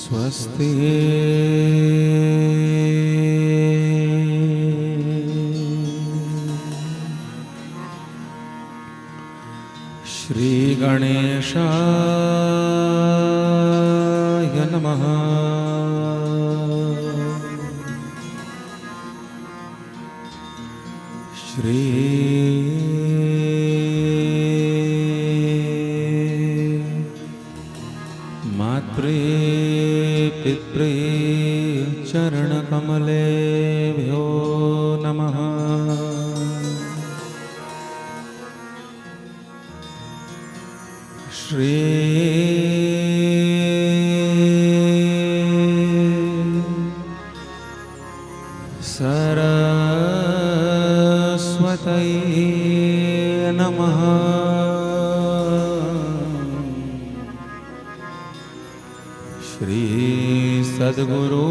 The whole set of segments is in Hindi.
स्वस्ति श्री गणेशाय नमः। श्री मात्रे पित्रे चरणकमलेभ्यो नमः। श्री सरस्वती नमः। श्री सद्गुरु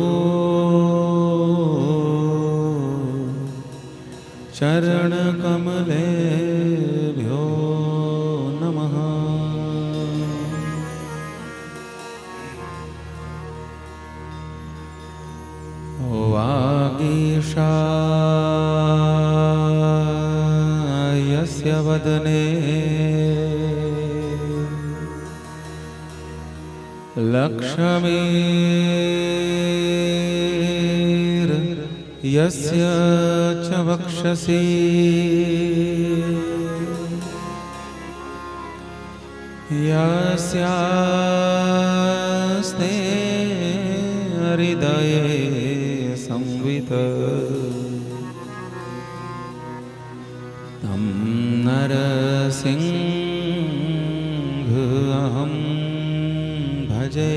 चरणकमलेभ्यो नमः। वागीशायस्य वदने लक्ष्मीर्यस्य च वक्षसि यस्यास्ते हृदये संवित् तं नरसिंहमहं भजे।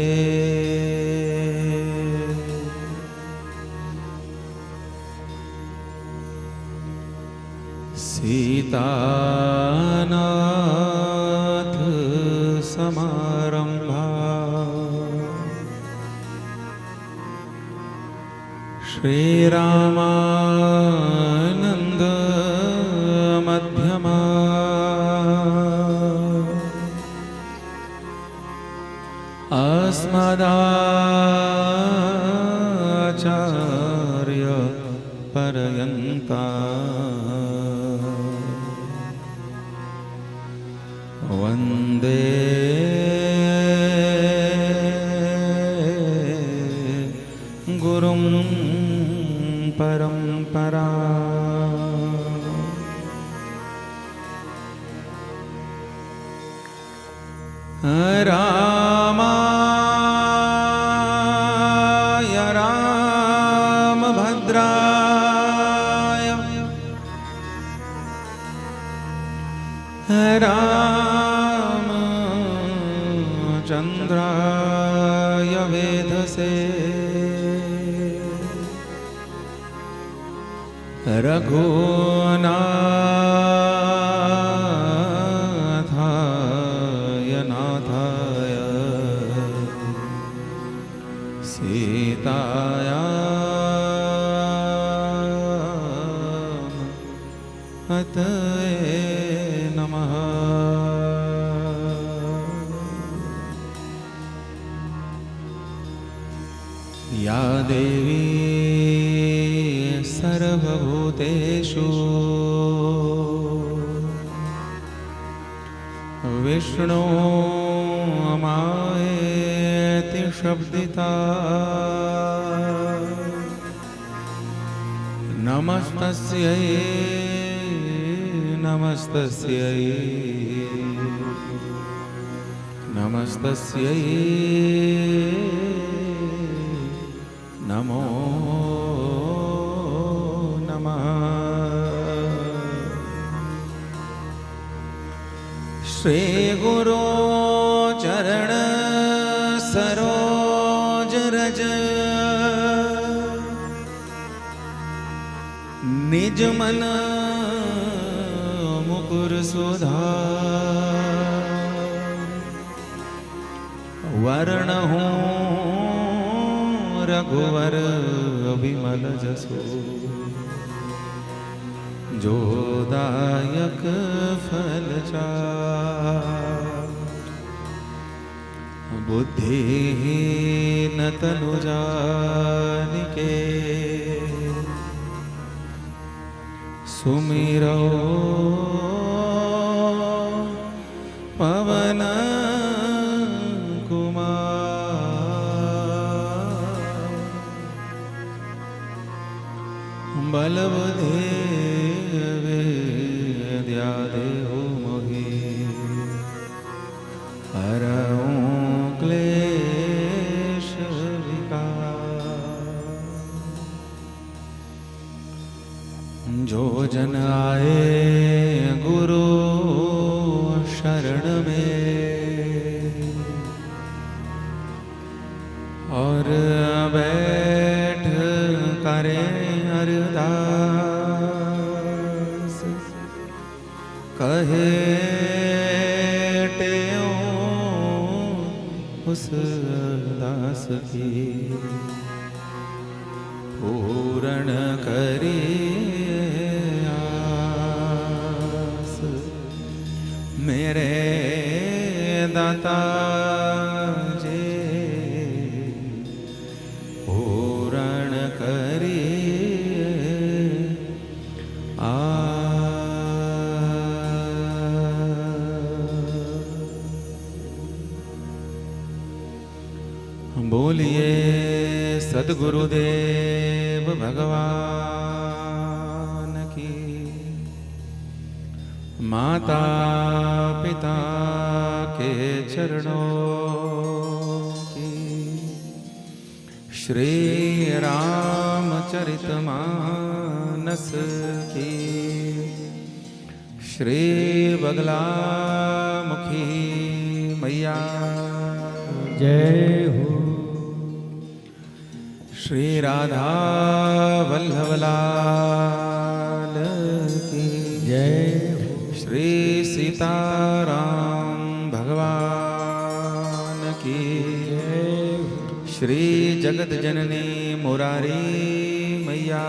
सीतानाथ समारंभा श्रीरामानंद मध्यमा अस्मदाचार्य पर्यन्ता वन्दे गुरुं परम्परा। रामाय रामभद्राय रामचन्द्राय वेधसे रघुनाथाय नाथाय सीताया हतये नमः। या देवी सर्वभूतेषु विष्णु मायेति शब्दिता नमस्तस्यै नमस्तस्यै नमस्तस्यै नमो नमः। श्री गुरु चरण सरोज रज निज मन मुकुर सुधार वर्ण हूँ रघुवर विमल जसो जो दायक फल चार बुद्धिहीन तनु जानिके सुमिरो पवन कुमार बलवधे विद्या देहो मोहि हरऊं क्लेश विकार। जो जन आए गुरु शरण में और बैठ करे अरदास कहे टेओ उस दास की पूर्ण करिए आस। मेरे दाता जे पूर्ण करिए बोलिए सद्गुरुदेव भगवान की। माता पिता के चरणों की। श्री रामचरितमानस की। श्री बगलामुखी मैया जय हो। श्री राधा वल्लभ लाल की जय हो। श्री सीताराम भगवान की जय हो। श्री जगत जननी मुरारी मैया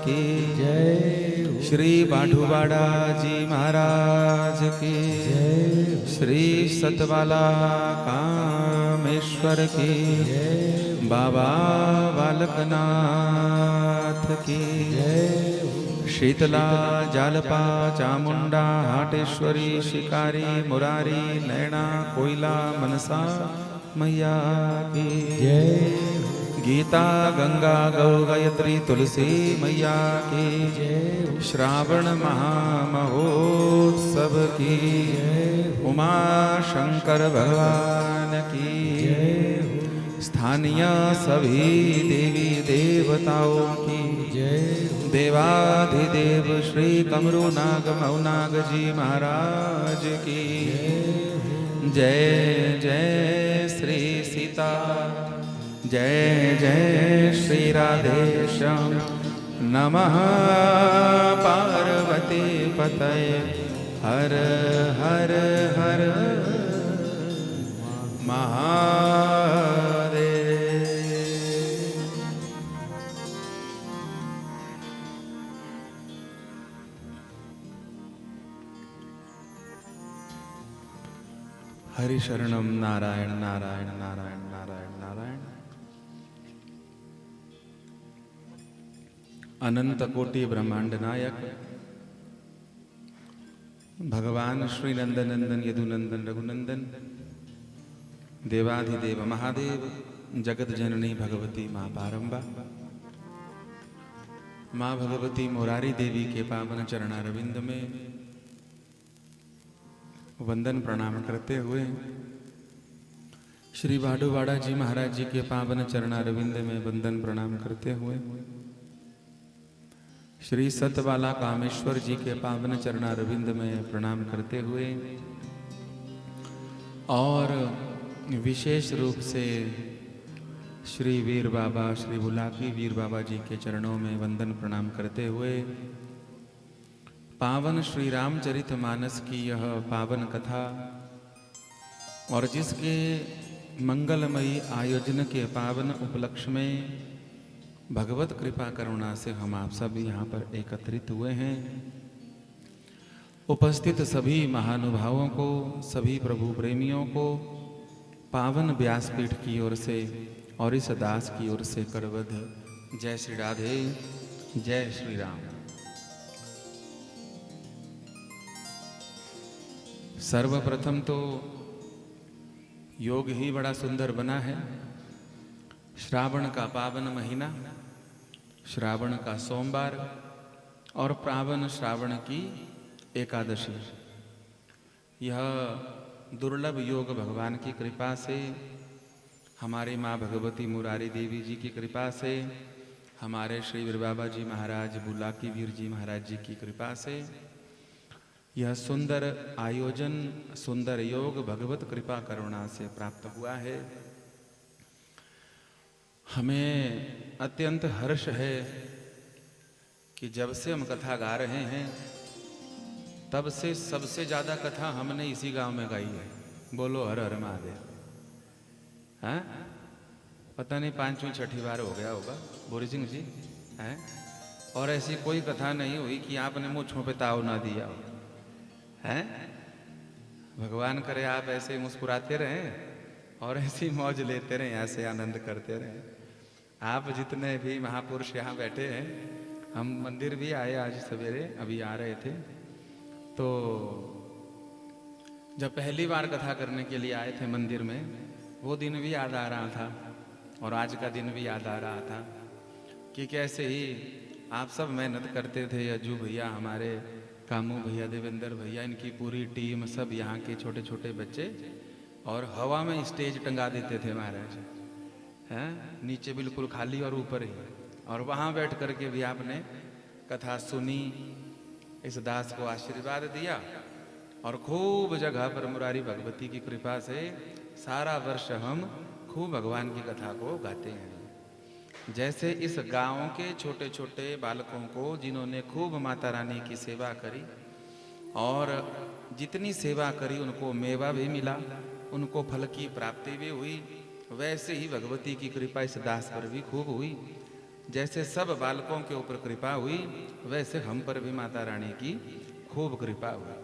की जय हो। श्री बाढ़ूवाड़ा जी महाराज की जय हो। श्री सतवाला कामेश्वर की जय हो। बाबा बालकनाथ की जय हो। शीतला जालपा चामुंडा हाटेश्वरी शिकारी मुरारी नैना कोयला मनसा मैया की जय हो। गीता गंगा गौ गायत्री तुलसी मैया की जय हो। श्रावण महामहोत्सव की उमा शंकर भगवान की जय हो। स्थानीय सभी देवी देवताओं की जय हो। देवाधिदेव श्री कमरू नाग मऊनाग जी महाराज की जय जय श्री सीता जय जय श्री राधेश्याम नमः पार्वती पतये हर हर हर महादेव। हरि शरणम नारायण नारायण नारायण नारायण नारायण। अनंत कोटि ब्रह्मांड नायक भगवान श्री नंदनंदन यदुनंदन रघुनंदन देवाधिदेव महादेव जगत जननी भगवती माँ पारंबा माँ भगवती मुरारी देवी के पावन चरणारविंद में वंदन प्रणाम करते हुए श्री बाढ़ूवाड़ा जी महाराज जी के पावन चरणारविंद में वंदन प्रणाम करते हुए श्री सतवाला कामेश्वर जी के पावन चरणारविंद में प्रणाम करते हुए और विशेष रूप से श्री वीर बाबा श्री बुलाकी वीर बाबा जी के चरणों में वंदन प्रणाम करते हुए पावन श्री रामचरित मानस की यह पावन कथा और जिसके मंगलमयी आयोजन के पावन उपलक्ष्य में भगवत कृपा करुणा से हम आप सभी यहाँ पर एकत्रित हुए हैं। उपस्थित सभी महानुभावों को, सभी प्रभु प्रेमियों को पावन व्यासपीठ की ओर से और इस दास की ओर से करवध। जय श्री राधे, जय श्री राम। सर्वप्रथम तो योग ही बड़ा सुंदर बना है। श्रावण का पावन महीना, श्रावण का सोमवार और पावन श्रावण की एकादशी, यह दुर्लभ योग भगवान की कृपा से, हमारी माँ भगवती मुरारी देवी जी की कृपा से, हमारे श्री वीर बाबा जी महाराज बुलाकी वीर जी महाराज जी की कृपा से यह सुंदर आयोजन, सुंदर योग भगवत कृपा करुणा से प्राप्त हुआ है। हमें अत्यंत हर्ष है कि जब से हम कथा गा रहे हैं तब से सबसे ज्यादा कथा हमने इसी गांव में गाई है। बोलो हर हर महादेव। हाँ, पता नहीं 5वीं 6ठी बार हो गया होगा बोरी सिंह जी हैं। और ऐसी कोई कथा नहीं हुई कि आपने मुँह पे ताव ना दिया हो हैं। भगवान करे आप ऐसे मुस्कुराते रहें और ऐसी मौज लेते रहें, ऐसे आनंद करते रहें। आप जितने भी महापुरुष यहाँ बैठे हैं, हम मंदिर भी आए आज सवेरे, अभी आ रहे थे, तो जब पहली बार कथा करने के लिए आए थे मंदिर में, वो दिन भी याद आ रहा था और आज का दिन भी याद आ रहा था कि कैसे ही आप सब मेहनत करते थे। अजू भैया, हमारे कामू भैया, देवेंद्र भैया, इनकी पूरी टीम, सब यहाँ के छोटे छोटे बच्चे, और हवा में स्टेज टंगा देते थे महाराज हैं, नीचे बिल्कुल खाली और ऊपर ही। और वहाँ बैठ करके भी आपने कथा सुनी, इस दास को आशीर्वाद दिया और खूब जगह पर मुरारी भगवती की कृपा से सारा वर्ष हम खूब भगवान की कथा को गाते हैं। जैसे इस गांव के छोटे छोटे बालकों को जिन्होंने खूब माता रानी की सेवा करी और जितनी सेवा करी उनको मेवा भी मिला, उनको फल की प्राप्ति भी हुई, वैसे ही भगवती की कृपा इस दास पर भी खूब हुई। जैसे सब बालकों के ऊपर कृपा हुई, वैसे हम पर भी माता रानी की खूब कृपा हुई।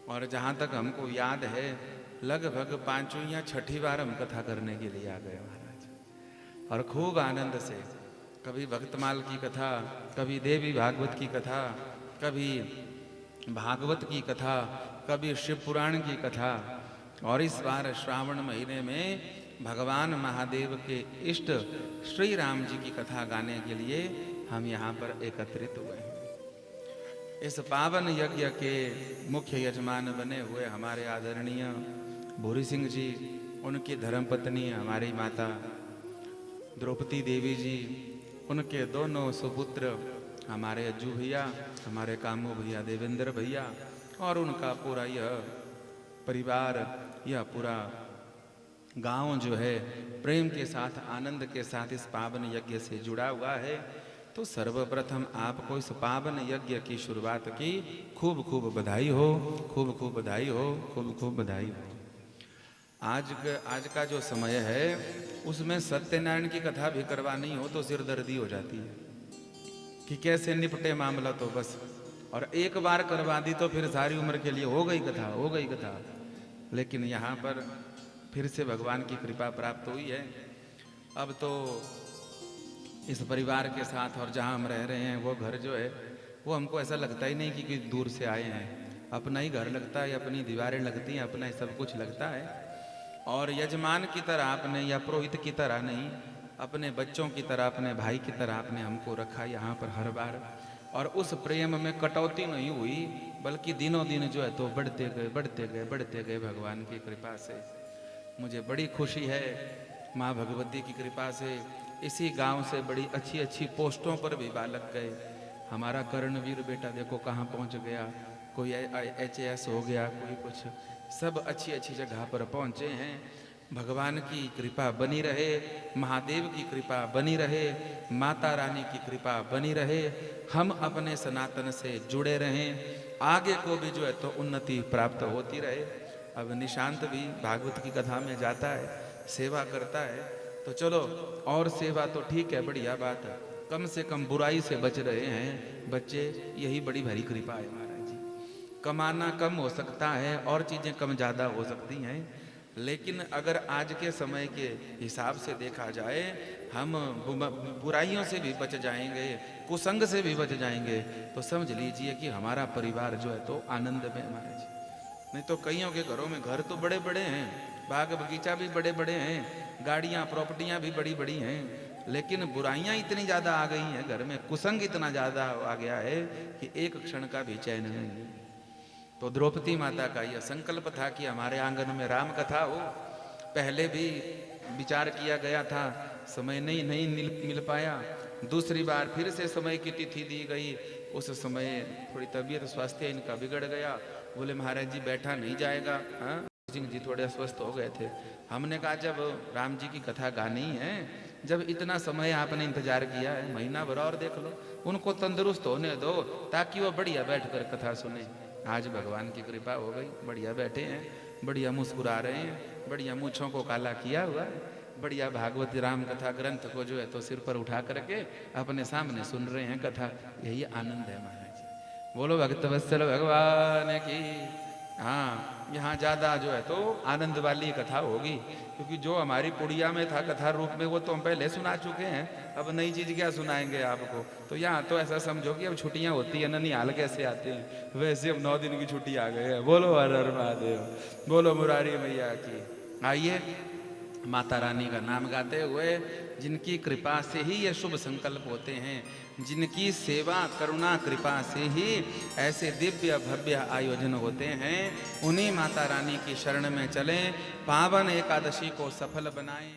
और जहाँ तक हमको याद है, लगभग 5वीं या 6ठी बार हम कथा करने के लिए आ गए महाराज, और खूब आनंद से कभी भक्तमाल की कथा, कभी देवी भागवत की कथा, कभी भागवत की कथा, कभी शिव पुराण की कथा। और इस बार श्रावण महीने में भगवान महादेव के इष्ट श्री राम जी की कथा गाने के लिए हम यहाँ पर एकत्रित हुए हैं। इस पावन यज्ञ के मुख्य यजमान बने हुए हमारे आदरणीय भूरी सिंह जी, उनकी धर्मपत्नी हमारी माता द्रौपदी देवी जी, उनके दोनों सुपुत्र हमारे अज्जू भैया, हमारे कामू भैया, देवेंद्र भैया, और उनका पूरा यह परिवार, यह पूरा गांव जो है प्रेम के साथ, आनंद के साथ इस पावन यज्ञ से जुड़ा हुआ है। तो सर्वप्रथम आपको इस पावन यज्ञ की शुरुआत की खूब खूब बधाई हो, खूब खूब बधाई हो, खूब खूब बधाई हो। आज का जो समय है उसमें सत्यनारायण की कथा भी करवानी हो तो सिरदर्दी हो जाती है कि कैसे निपटे मामला, तो बस, और एक बार करवा दी तो फिर सारी उम्र के लिए हो गई कथा, हो गई कथा। लेकिन यहाँ पर फिर से भगवान की कृपा प्राप्त हुई है। अब तो इस परिवार के साथ और जहाँ हम रह रहे हैं वो घर जो है वो हमको ऐसा लगता ही नहीं कि कोई दूर से आए हैं, अपना ही घर लगता है, अपनी दीवारें लगती हैं, अपना ही सब कुछ लगता है। और यजमान की तरह आपने, या पुरोहित की तरह नहीं, अपने बच्चों की तरह, अपने भाई की तरह आपने हमको रखा यहाँ पर हर बार। और उस प्रेम में कटौती नहीं हुई, बल्कि दिनों दिन जो है तो बढ़ते गए, बढ़ते गए, बढ़ते गए भगवान की कृपा से। मुझे बड़ी खुशी है माँ भगवती की कृपा से इसी गांव से बड़ी अच्छी अच्छी पोस्टों पर भी बालक गए। हमारा कर्णवीर बेटा देखो कहाँ पहुँच गया, कोई HAS हो गया, कोई कुछ, सब अच्छी अच्छी जगह पर पहुँचे हैं। भगवान की कृपा बनी रहे, महादेव की कृपा बनी रहे, माता रानी की कृपा बनी रहे, हम अपने सनातन से जुड़े रहें, आगे को भी जो है तो उन्नति प्राप्त होती रहे। अब निशांत भी भागवत की कथा में जाता है, सेवा करता है, तो चलो और सेवा तो ठीक है, बढ़िया बात है, कम से कम बुराई से बच रहे हैं बच्चे, यही बड़ी भारी कृपा है महाराज जी। कमाना कम हो सकता है और चीज़ें कम ज़्यादा हो सकती हैं, लेकिन अगर आज के समय के हिसाब से देखा जाए, हम बुराइयों से भी बच जाएंगे, कुसंग से भी बच जाएंगे, तो समझ लीजिए कि हमारा परिवार जो है तो आनंद में महाराज। नहीं तो कईयों के घरों में घर तो बड़े बड़े हैं, बाग बगीचा भी बड़े बड़े हैं, गाड़ियां प्रॉपर्टियां भी बड़ी बड़ी हैं, लेकिन बुराइयां इतनी ज्यादा आ गई हैं घर में, कुसंग इतना ज्यादा आ गया है कि एक क्षण का भी चैन नहीं है। तो द्रौपदी माता का यह संकल्प था कि हमारे आंगन में राम कथा हो। पहले भी विचार किया गया था, समय नहीं मिल पाया। दूसरी बार फिर से समय की तिथि दी गई, उस समय थोड़ी तबीयत स्वास्थ्य इनका बिगड़ गया। बोले महाराज जी बैठा नहीं जाएगा। हाँ, सिंह जी थोड़े अस्वस्थ हो गए थे। हमने कहा जब राम जी की कथा गानी है, जब इतना समय आपने इंतजार किया है, महीना भर और देख लो, उनको तंदुरुस्त होने दो ताकि वो बढ़िया बैठकर कथा सुने। आज भगवान की कृपा हो गई, बढ़िया बैठे हैं, बढ़िया मुस्कुरा रहे हैं, बढ़िया मूँछों को काला किया हुआ है, बढ़िया भागवत राम कथा ग्रंथ को जो है तो सिर पर उठा करके अपने सामने सुन रहे हैं कथा। यही आनंद है महाराज। बोलो भक्तवत्सल भगवान की। हाँ, यहाँ ज़्यादा जो है तो आनंद वाली कथा होगी, क्योंकि जो हमारी पुड़िया में था कथा रूप में वो तो हम पहले सुना चुके हैं, अब नई चीज़ क्या सुनाएंगे आपको। तो यहाँ तो ऐसा समझो कि अब छुट्टियाँ होती है, ननिहाल कैसे आते हैं वैसे अब 9 दिन की छुट्टी आ गई है। बोलो हर हर महादेव, बोलो मुरारी मैया की। आइए माता रानी का नाम गाते हुए, जिनकी कृपा से ही ये शुभ संकल्प होते हैं, जिनकी सेवा करुणा कृपा से ही ऐसे दिव्य भव्य आयोजन होते हैं, उन्हीं माता रानी की शरण में चलें, पावन एकादशी को सफल बनाएं।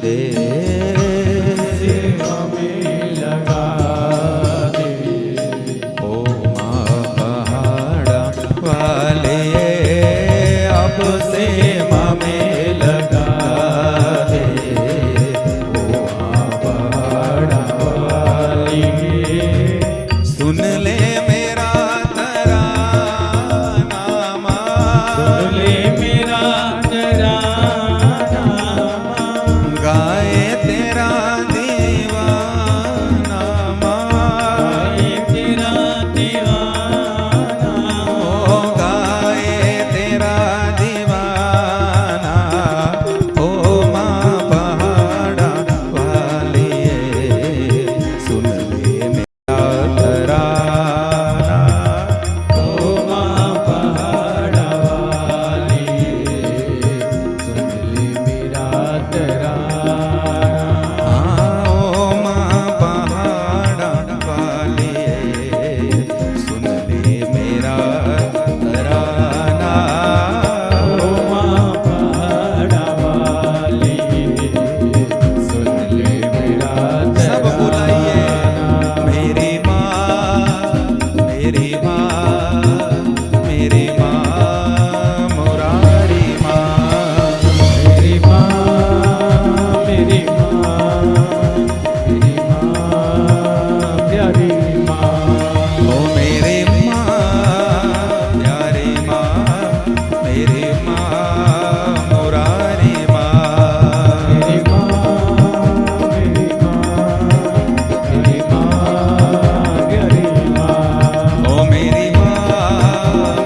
दे, सेवा में लगा दे। ओ माँ पहाड़ा वाले अब सेवा में लगा दे, ओ माँ पहाड़ा वाली सुन ले मेरा तराना, सुन ले मेरा तराना, गाए तेरा दीवाना, गाए तेरा दीवाना, ओ गाए तेरा दीवाना, ओ माँ पहाड़ा वाली सुन ले मेरा तराना, ओ माँ पहाड़ा वाली सुन ले मेरा तराना। ओ माँ पहाड़ा वाली सुन ले मेरा तराना, ओ माँ पहाड़ा वाली सुन ले मेरा सब बुलाइए तराना। मेरी माँ, मेरी माँ, मेरी माँ मुरारी माँ, मेरी माँ, मेरी माँ, मेरी माँ प्यारी माँ। ओ मेरी माँ प्यारी माँ, मेरी माँ मुरारी माँ, मेरी माँ, मेरी माँ, मेरी माँ प्यारी माँ। ओ मेरी माँ,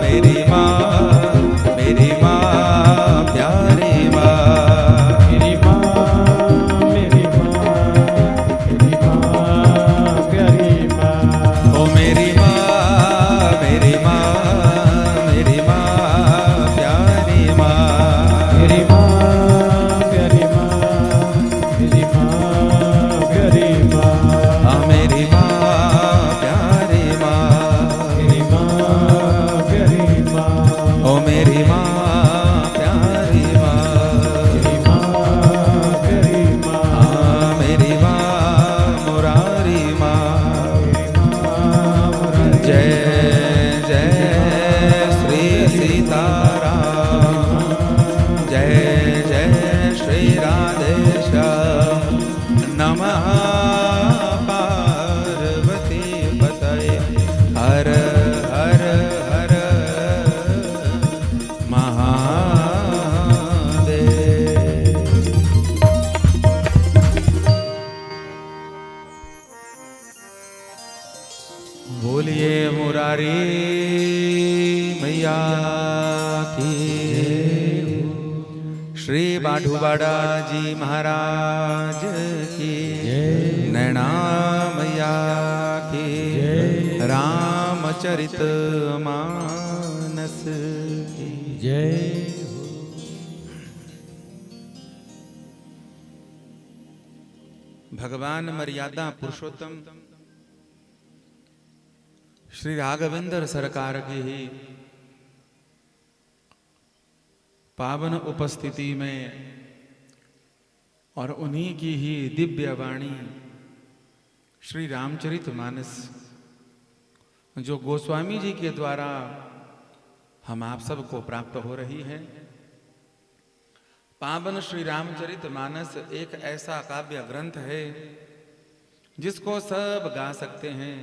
मेरी माँ, मेरी माँ प्यारी माँ, मेरी माँ, मेरी माँ, मेरी माँ प्यारी माँ। ओ मेरी माँ, मेरी माँ, मेरी माँ प्यारी माँ, मेरी माँ प्यारी माँ, मेरी माँ प्यारी माँ। हाँ मेरी माँ प्यारी माँ, मेरी माँ प्यारी माँ। ओ मेरी माँ प्यारी माँ, मेरी माँ प्यारी माँ। हाँ मेरी माँ मुरारी माँ, जय जय श्री सीताराम, जय जय श्री राधेश्याम, नमः पार्वती पतये, हर हर हर महादेव। बोलिए मुरारी मैया की, श्री बाढ़ूवाड़ा जी महाराज की, नैना मैया की, रामचरित मानस की। जय भगवान मर्यादा पुरुषोत्तम श्री राघवेंद्र सरकार की ही पावन उपस्थिति में और उन्हीं की ही दिव्य वाणी श्री रामचरित मानस जो गोस्वामी जी के द्वारा हम आप सबको प्राप्त हो रही है। पावन श्री रामचरित मानस एक ऐसा काव्य ग्रंथ है जिसको सब गा सकते हैं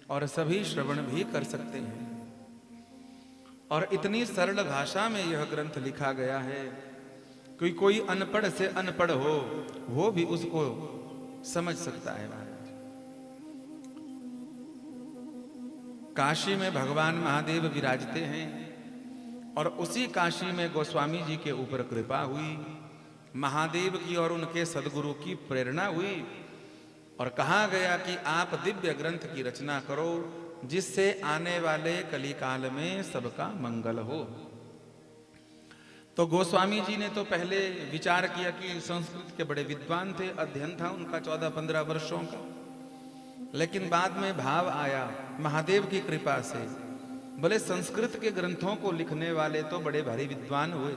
और सभी श्रवण भी कर सकते हैं, और इतनी सरल भाषा में यह ग्रंथ लिखा गया है कि कोई अनपढ़ से अनपढ़ हो वो भी उसको समझ सकता है। महाराज, काशी में भगवान महादेव विराजते हैं और उसी काशी में गोस्वामी जी के ऊपर कृपा हुई, महादेव की और उनके सदगुरु की प्रेरणा हुई और कहा गया कि आप दिव्य ग्रंथ की रचना करो जिससे आने वाले कली काल में सबका मंगल हो। तो गोस्वामी जी ने तो पहले विचार किया कि संस्कृत के बड़े विद्वान थे, अध्ययन था उनका 14-15 वर्षों का, लेकिन बाद में भाव आया महादेव की कृपा से, बोले संस्कृत के ग्रंथों को लिखने वाले तो बड़े भारी विद्वान हुए,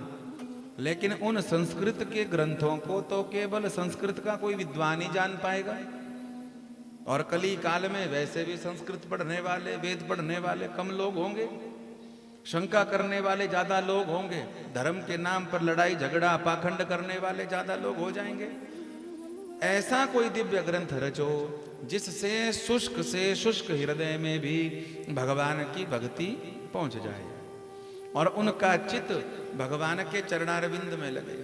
लेकिन उन संस्कृत के ग्रंथों को तो केवल संस्कृत का कोई विद्वान ही जान पाएगा। और कली काल में वैसे भी संस्कृत पढ़ने वाले, वेद पढ़ने वाले कम लोग होंगे, शंका करने वाले ज्यादा लोग होंगे, धर्म के नाम पर लड़ाई झगड़ा पाखंड करने वाले ज्यादा लोग हो जाएंगे। ऐसा कोई दिव्य ग्रंथ रचो जिससे शुष्क से शुष्क हृदय में भी भगवान की भक्ति पहुंच जाए और उनका चित्त भगवान के चरणारविंद में लगे।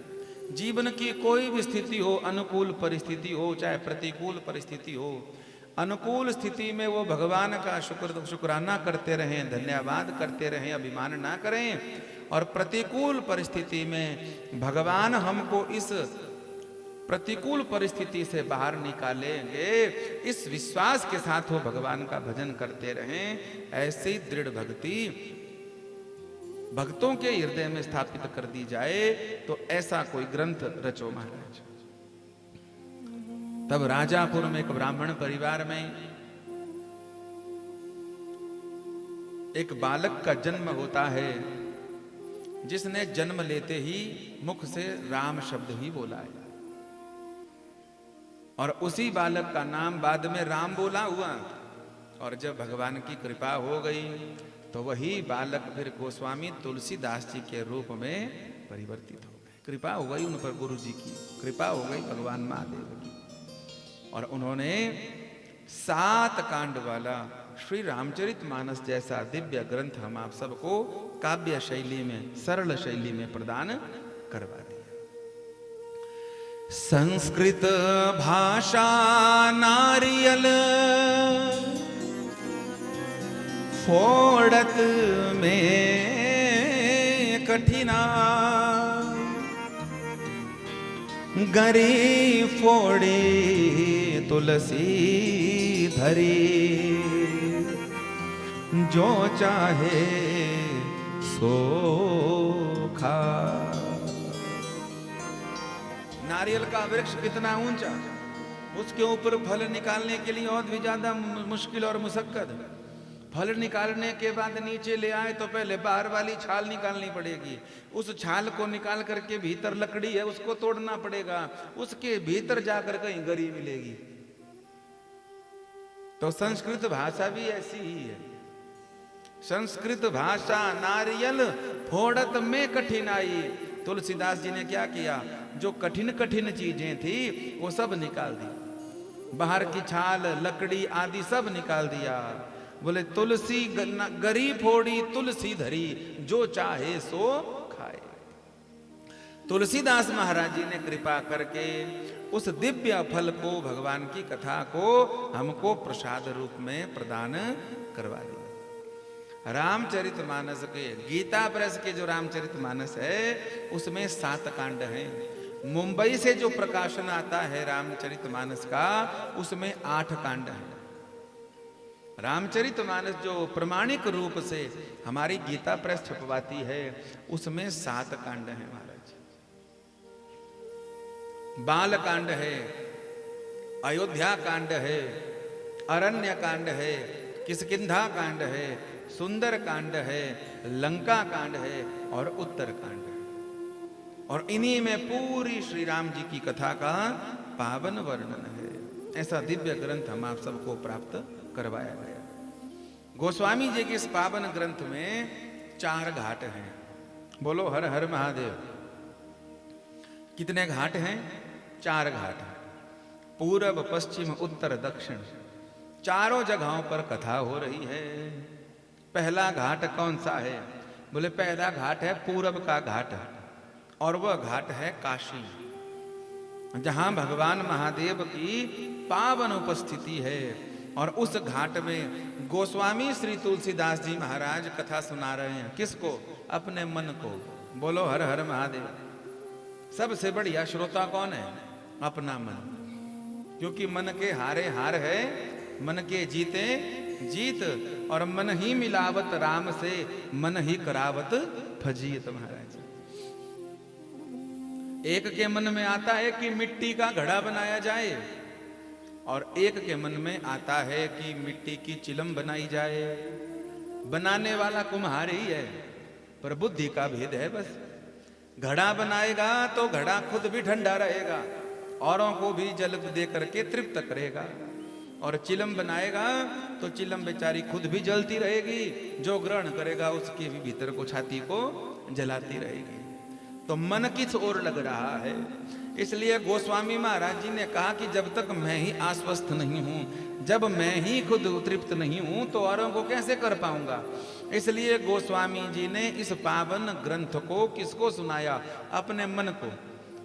जीवन की कोई भी स्थिति हो, अनुकूल परिस्थिति हो चाहे प्रतिकूल परिस्थिति हो, अनुकूल स्थिति में वो भगवान का शुक्राना करते रहें, धन्यवाद करते रहें, अभिमान ना करें। और प्रतिकूल परिस्थिति में भगवान हमको इस प्रतिकूल परिस्थिति से बाहर निकालेंगे, इस विश्वास के साथ वो भगवान का भजन करते रहें। ऐसी दृढ़ भक्ति भक्तों के हृदय में स्थापित कर दी जाए तो ऐसा कोई ग्रंथ रचो महाराज। तब राजापुर में एक ब्राह्मण परिवार में एक बालक का जन्म होता है, जिसने जन्म लेते ही मुख से राम शब्द ही बोला है और उसी बालक का नाम बाद में राम बोला हुआ। और जब भगवान की कृपा हो गई तो वही बालक फिर गोस्वामी तुलसीदास जी के रूप में परिवर्तित हो गए। कृपा हो गई उन पर, गुरु जी की कृपा हो गई, भगवान महादेव की। और उन्होंने 7 कांड वाला श्री रामचरितमानस जैसा दिव्य ग्रंथ हम आप सबको काव्य शैली में, सरल शैली में प्रदान करवा दिया। संस्कृत भाषा नारियल फोड़त में कठिना, गरी फोड़ी तुलसी धरी, जो चाहे सो खा। नारियल का वृक्ष कितना ऊंचा, उसके ऊपर फल निकालने के लिए और भी ज्यादा मुश्किल और मुशक्कत। फल निकालने के बाद नीचे ले आए तो पहले बाहर वाली छाल निकालनी पड़ेगी, उस छाल को निकाल करके भीतर लकड़ी है उसको तोड़ना पड़ेगा, उसके भीतर जाकर कहीं गरी मिलेगी। तो संस्कृत भाषा भी ऐसी ही है। संस्कृत भाषा नारियल फोड़त में कठिनाई। तुलसीदास जी ने क्या किया, जो कठिन कठिन चीजें थी वो सब निकाल दी, बाहर की छाल लकड़ी आदि सब निकाल दिया। बोले तुलसी गरी फोड़ी तुलसी धरी, जो चाहे सो खाए। तुलसीदास महाराज जी ने कृपा करके उस दिव्य फल को, भगवान की कथा को हमको प्रसाद रूप में प्रदान करवा दिया। रामचरितमानस के, गीता प्रेस के जो रामचरितमानस है उसमें 7 कांड हैं। मुंबई से जो प्रकाशन आता है रामचरितमानस का, उसमें 8 कांड हैं। रामचरितमानस जो प्रमाणिक रूप से हमारी गीता प्रेस छपवाती है उसमें 7 कांड हैं महाराज। बाल कांड है, अयोध्या कांड है, अरण्य कांड है, किष्किंधा कांड है, सुंदर कांड है, लंका कांड है और उत्तर कांड है। और इन्हीं में पूरी श्री राम जी की कथा का पावन वर्णन है। ऐसा दिव्य ग्रंथ हम आप सबको प्राप्त करवाया गया। गोस्वामी जी के इस पावन ग्रंथ में 4 घाट हैं। बोलो हर हर महादेव। कितने घाट हैं? 4 घाट हैं। पूरब पश्चिम उत्तर दक्षिण, चारों जगहों पर कथा हो रही है। पहला घाट कौन सा है? बोले पहला घाट है पूरब का घाट, और वह घाट है काशी, जहां भगवान महादेव की पावन उपस्थिति है। और उस घाट में गोस्वामी श्री तुलसीदास जी महाराज कथा सुना रहे हैं। किसको? अपने मन को। बोलो हर हर महादेव। सबसे बढ़िया श्रोता कौन है? अपना मन, क्योंकि मन के हारे हार है, मन के जीते जीत, और मन ही मिलावत राम से, मन ही करावत फजीयत। महाराज एक के मन में आता है कि मिट्टी का घड़ा बनाया जाए, और एक के मन में आता है कि मिट्टी की चिलम बनाई जाए। बनाने वाला कुम्हार ही है, पर बुद्धि का भेद है बस। घड़ा बनाएगा तो घड़ा खुद भी ठंडा रहेगा, औरों को भी जल दे करके तृप्त करेगा। और चिलम बनाएगा तो चिलम बेचारी खुद भी जलती रहेगी, जो ग्रहण करेगा उसके भी भीतर को, छाती को जलाती रहेगी। तो मन किस ओर लग रहा है? इसलिए गोस्वामी महाराज जी ने कहा कि जब तक मैं ही आश्वस्त नहीं हूं, जब मैं ही खुद तृप्त नहीं हूं, तो औरों को कैसे कर पाऊंगा। इसलिए गोस्वामी जी ने इस पावन ग्रंथ को किसको सुनाया? अपने मन को।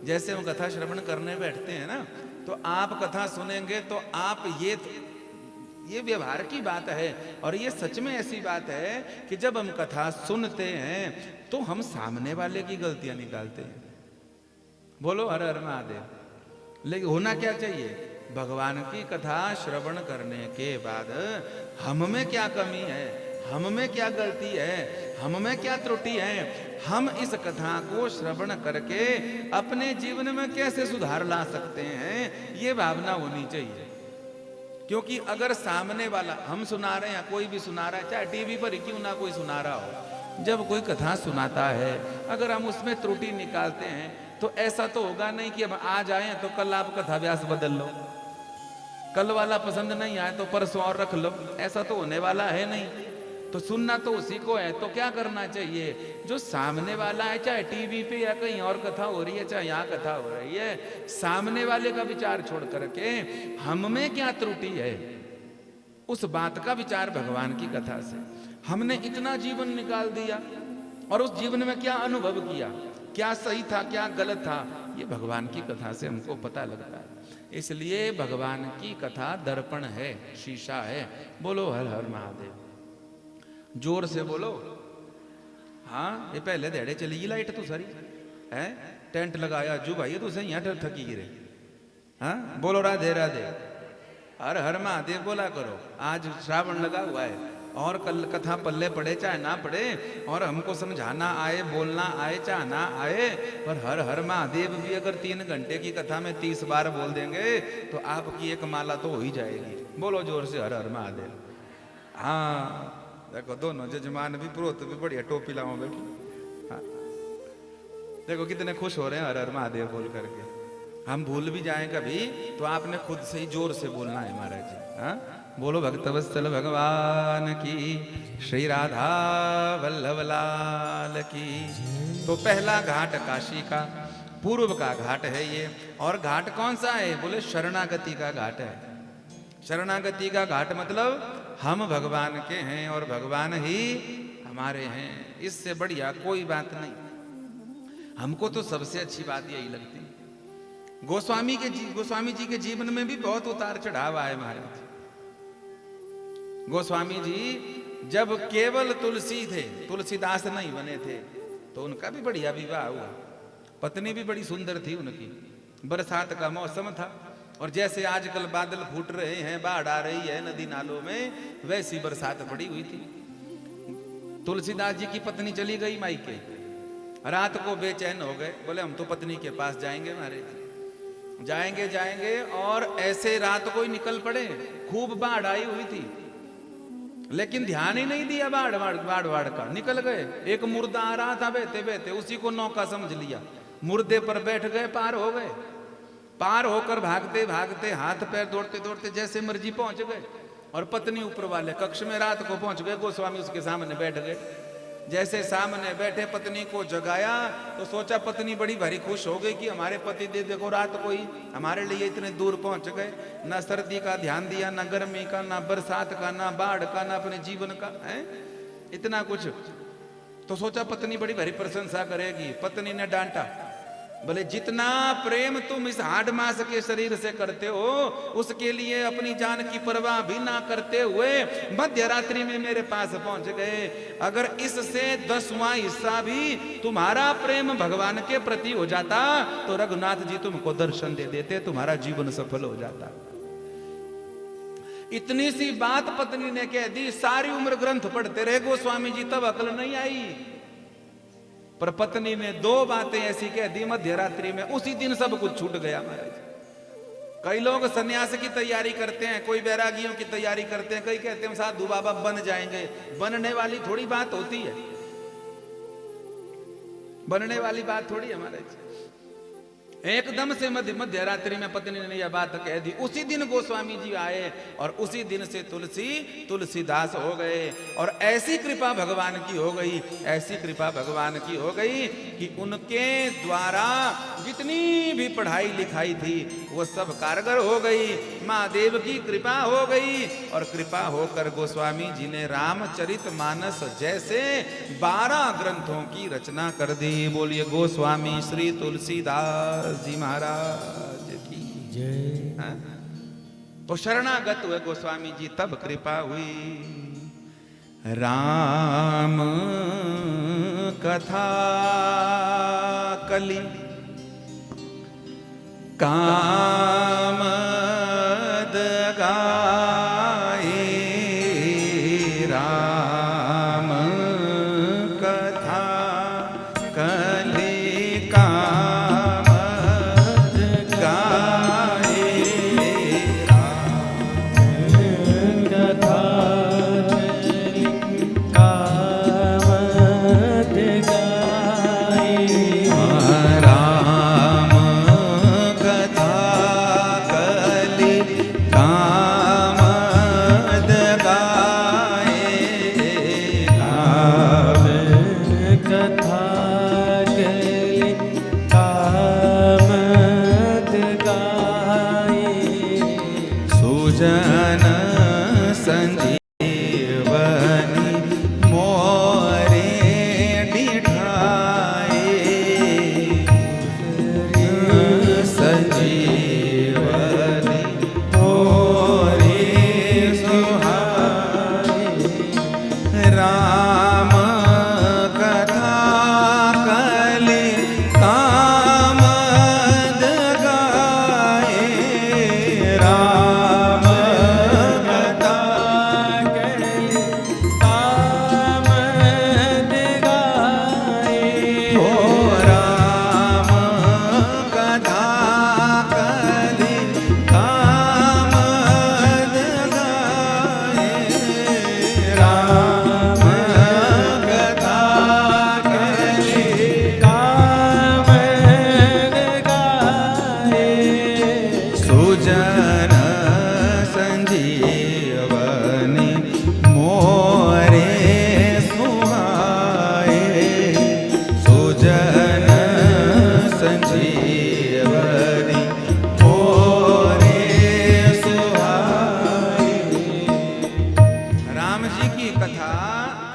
जैसे हम कथा श्रवण करने बैठते हैं ना, तो आप कथा सुनेंगे तो आप ये व्यवहार की बात है, और ये सच में ऐसी बात है कि जब हम कथा सुनते हैं तो हम सामने वाले की गलतियां निकालते हैं। बोलो हर हर महादेव। लेकिन होना क्या चाहिए? भगवान की कथा श्रवण करने के बाद हम में क्या कमी है, हम में क्या गलती है, हम में क्या त्रुटि है, हम इस कथा को श्रवण करके अपने जीवन में कैसे सुधार ला सकते हैं, ये भावना होनी चाहिए। क्योंकि अगर सामने वाला, हम सुना रहे हैं, कोई भी सुना रहा है, चाहे टीवी पर ही क्यों ना कोई सुना रहा हो, जब कोई कथा सुनाता है अगर हम उसमें त्रुटि निकालते हैं तो ऐसा तो होगा नहीं कि हम आज आए तो कल आप कथा व्यास बदल लो, कल वाला पसंद नहीं आए तो परसों और रख लो, ऐसा तो होने वाला है नहीं। तो सुनना तो उसी को है। तो क्या करना चाहिए? जो सामने वाला है, चाहे टीवी पे या कहीं और कथा हो रही है, चाहे यहाँ कथा हो रही है, सामने वाले का विचार छोड़ करके हम में क्या त्रुटि है, उस बात का विचार भगवान की कथा से। हमने इतना जीवन निकाल दिया और उस जीवन में क्या अनुभव किया, क्या सही था, क्या गलत था, ये भगवान की कथा से हमको पता लगता है। इसलिए भगवान की कथा दर्पण है, शीशा है। बोलो हर हर महादेव। जोर से बोलो। हाँ, ये पहले देड़े चली लाइट तो सारी है, टेंट लगाया जू भाई तो सही यहाँ थकी गिरे। हाँ, बोलो राधे राधे, हर हर महादेव बोला करो। आज श्रावण लगा हुआ है और कल कथा पल्ले पड़े चाहे ना पड़े, और हमको समझाना आए, बोलना आए चाहे ना आए, पर हर हर महादेव भी अगर 3 घंटे की कथा में 30 बार बोल देंगे तो आपकी एक माला तो हो ही जाएगी। बोलो जोर से हर हर महादेव। हाँ देखो, दोनों जजमान भी, पुरोहित भी बढ़िया टोपी लाओ बैठी। हाँ देखो कितने खुश हो रहे हैं हर हर महादेव बोल करके। हम भूल भी जाएं कभी तो आपने खुद से ही जोर से बोलना है महाराज जी। हाँ, बोलो भक्तवत्सल भगवान की, श्री राधा वल्लभ लाल की। तो पहला घाट काशी का, पूर्व का घाट है ये। और घाट कौन सा है? बोले शरणागति का घाट है। शरणागति का घाट मतलब हम भगवान के हैं और भगवान ही हमारे हैं, इससे बढ़िया कोई बात नहीं। हमको तो सबसे अच्छी बात यही लगती है। गोस्वामी जी के जीवन में भी बहुत उतार चढ़ाव आए महाराज। गोस्वामी जी जब केवल तुलसी थे, तुलसीदास नहीं बने थे, तो उनका भी बढ़िया विवाह हुआ। पत्नी भी बड़ी सुंदर थी उनकी। बरसात का मौसम था और जैसे आजकल बादल फूट रहे हैं, बाढ़ आ रही है नदी नालों में, वैसी बरसात पड़ी हुई थी। तुलसीदास जी की पत्नी चली गई मायके। रात को बेचैन हो गए, बोले हम तो पत्नी के पास जाएंगे महाराज, जाएंगे। और ऐसे रात को ही निकल पड़े। खूब बाढ़ आई हुई थी, लेकिन ध्यान ही नहीं दिया बाढ़ का, निकल गए। एक मुर्दा आ रहा था बहते बहते, उसी को नौका समझ लिया, मुर्दे पर बैठ गए, पार हो गए। पार होकर भागते भागते, हाथ पैर दौड़ते दौड़ते जैसे मर्जी पहुंच गए। और पत्नी ऊपर वाले कक्ष में रात को पहुंच गए। गोस्वामी उसके सामने बैठ गए। जैसे सामने बैठे, पत्नी को जगाया तो सोचा पत्नी बड़ी भारी खुश हो गई कि हमारे पति दे देखो रात को ही हमारे लिए इतने दूर पहुंच गए। ना सर्दी का ध्यान दिया, ना गर्मी का, ना बरसात का, ना बाढ़ का, ना अपने जीवन का, है इतना कुछ। तो सोचा पत्नी बड़ी भारी प्रशंसा करेगी। पत्नी ने डांटा, बोले जितना प्रेम तुम इस हाड मांस के शरीर से करते हो, उसके लिए अपनी जान की परवाह भी ना करते हुए मध्य रात्रि में मेरे पास पहुंच गए। अगर इससे 10वां हिस्सा भी तुम्हारा प्रेम भगवान के प्रति हो जाता तो रघुनाथ जी तुमको दर्शन दे देते, तुम्हारा जीवन सफल हो जाता। इतनी सी बात पत्नी ने कह दी। सारी उम्र ग्रंथ पढ़ते रहे गोस्वामी जी, तब अकल नहीं आई। पर पत्नी ने 2 बातें ऐसी कह दी मध्य रात्रि में, उसी दिन सब कुछ छूट गया महाराज। कई लोग सन्यास की तैयारी करते हैं, कोई वैरागियों की तैयारी करते हैं, कई कहते हैं साधु बाबा बन जाएंगे। बनने वाली थोड़ी बात होती है। बनने वाली बात थोड़ी हमारे। एकदम से मध्य रात्रि में पत्नी ने यह बात कह दी। उसी दिन गोस्वामी जी आए और उसी दिन से तुलसीदास हो गए। और ऐसी कृपा भगवान की हो गई, ऐसी कृपा भगवान की हो गई कि उनके द्वारा जितनी भी पढ़ाई लिखाई थी वो सब कारगर हो गई। महादेव की कृपा हो गई और कृपा होकर गोस्वामी जी ने रामचरितमानस जैसे 12 ग्रंथों की रचना कर दी। बोलिए गोस्वामी श्री तुलसीदास जी महाराज की जय। वो शरणागत हुए गोस्वामी जी, तब कृपा हुई। राम कथा कली कामद गाए, राम कथा कली कामद गाए, कथा चली कामद गाए, राम कथा कली कामद गाए, राम कथा चली कामद गाए, सुजन संजीवनी मोरे बिठाए, संजीवनी मोरे सुहाए, राम कथा कली कामद गाए, राम कथा कली कामद गाए, हो राम कथा कली कामद गाए, राम कथा कली कामद गाए, सुजन संजीवनी मोरे सुहाए, सुजन संजीवनी मोरे सुहाए। राम जी की कथा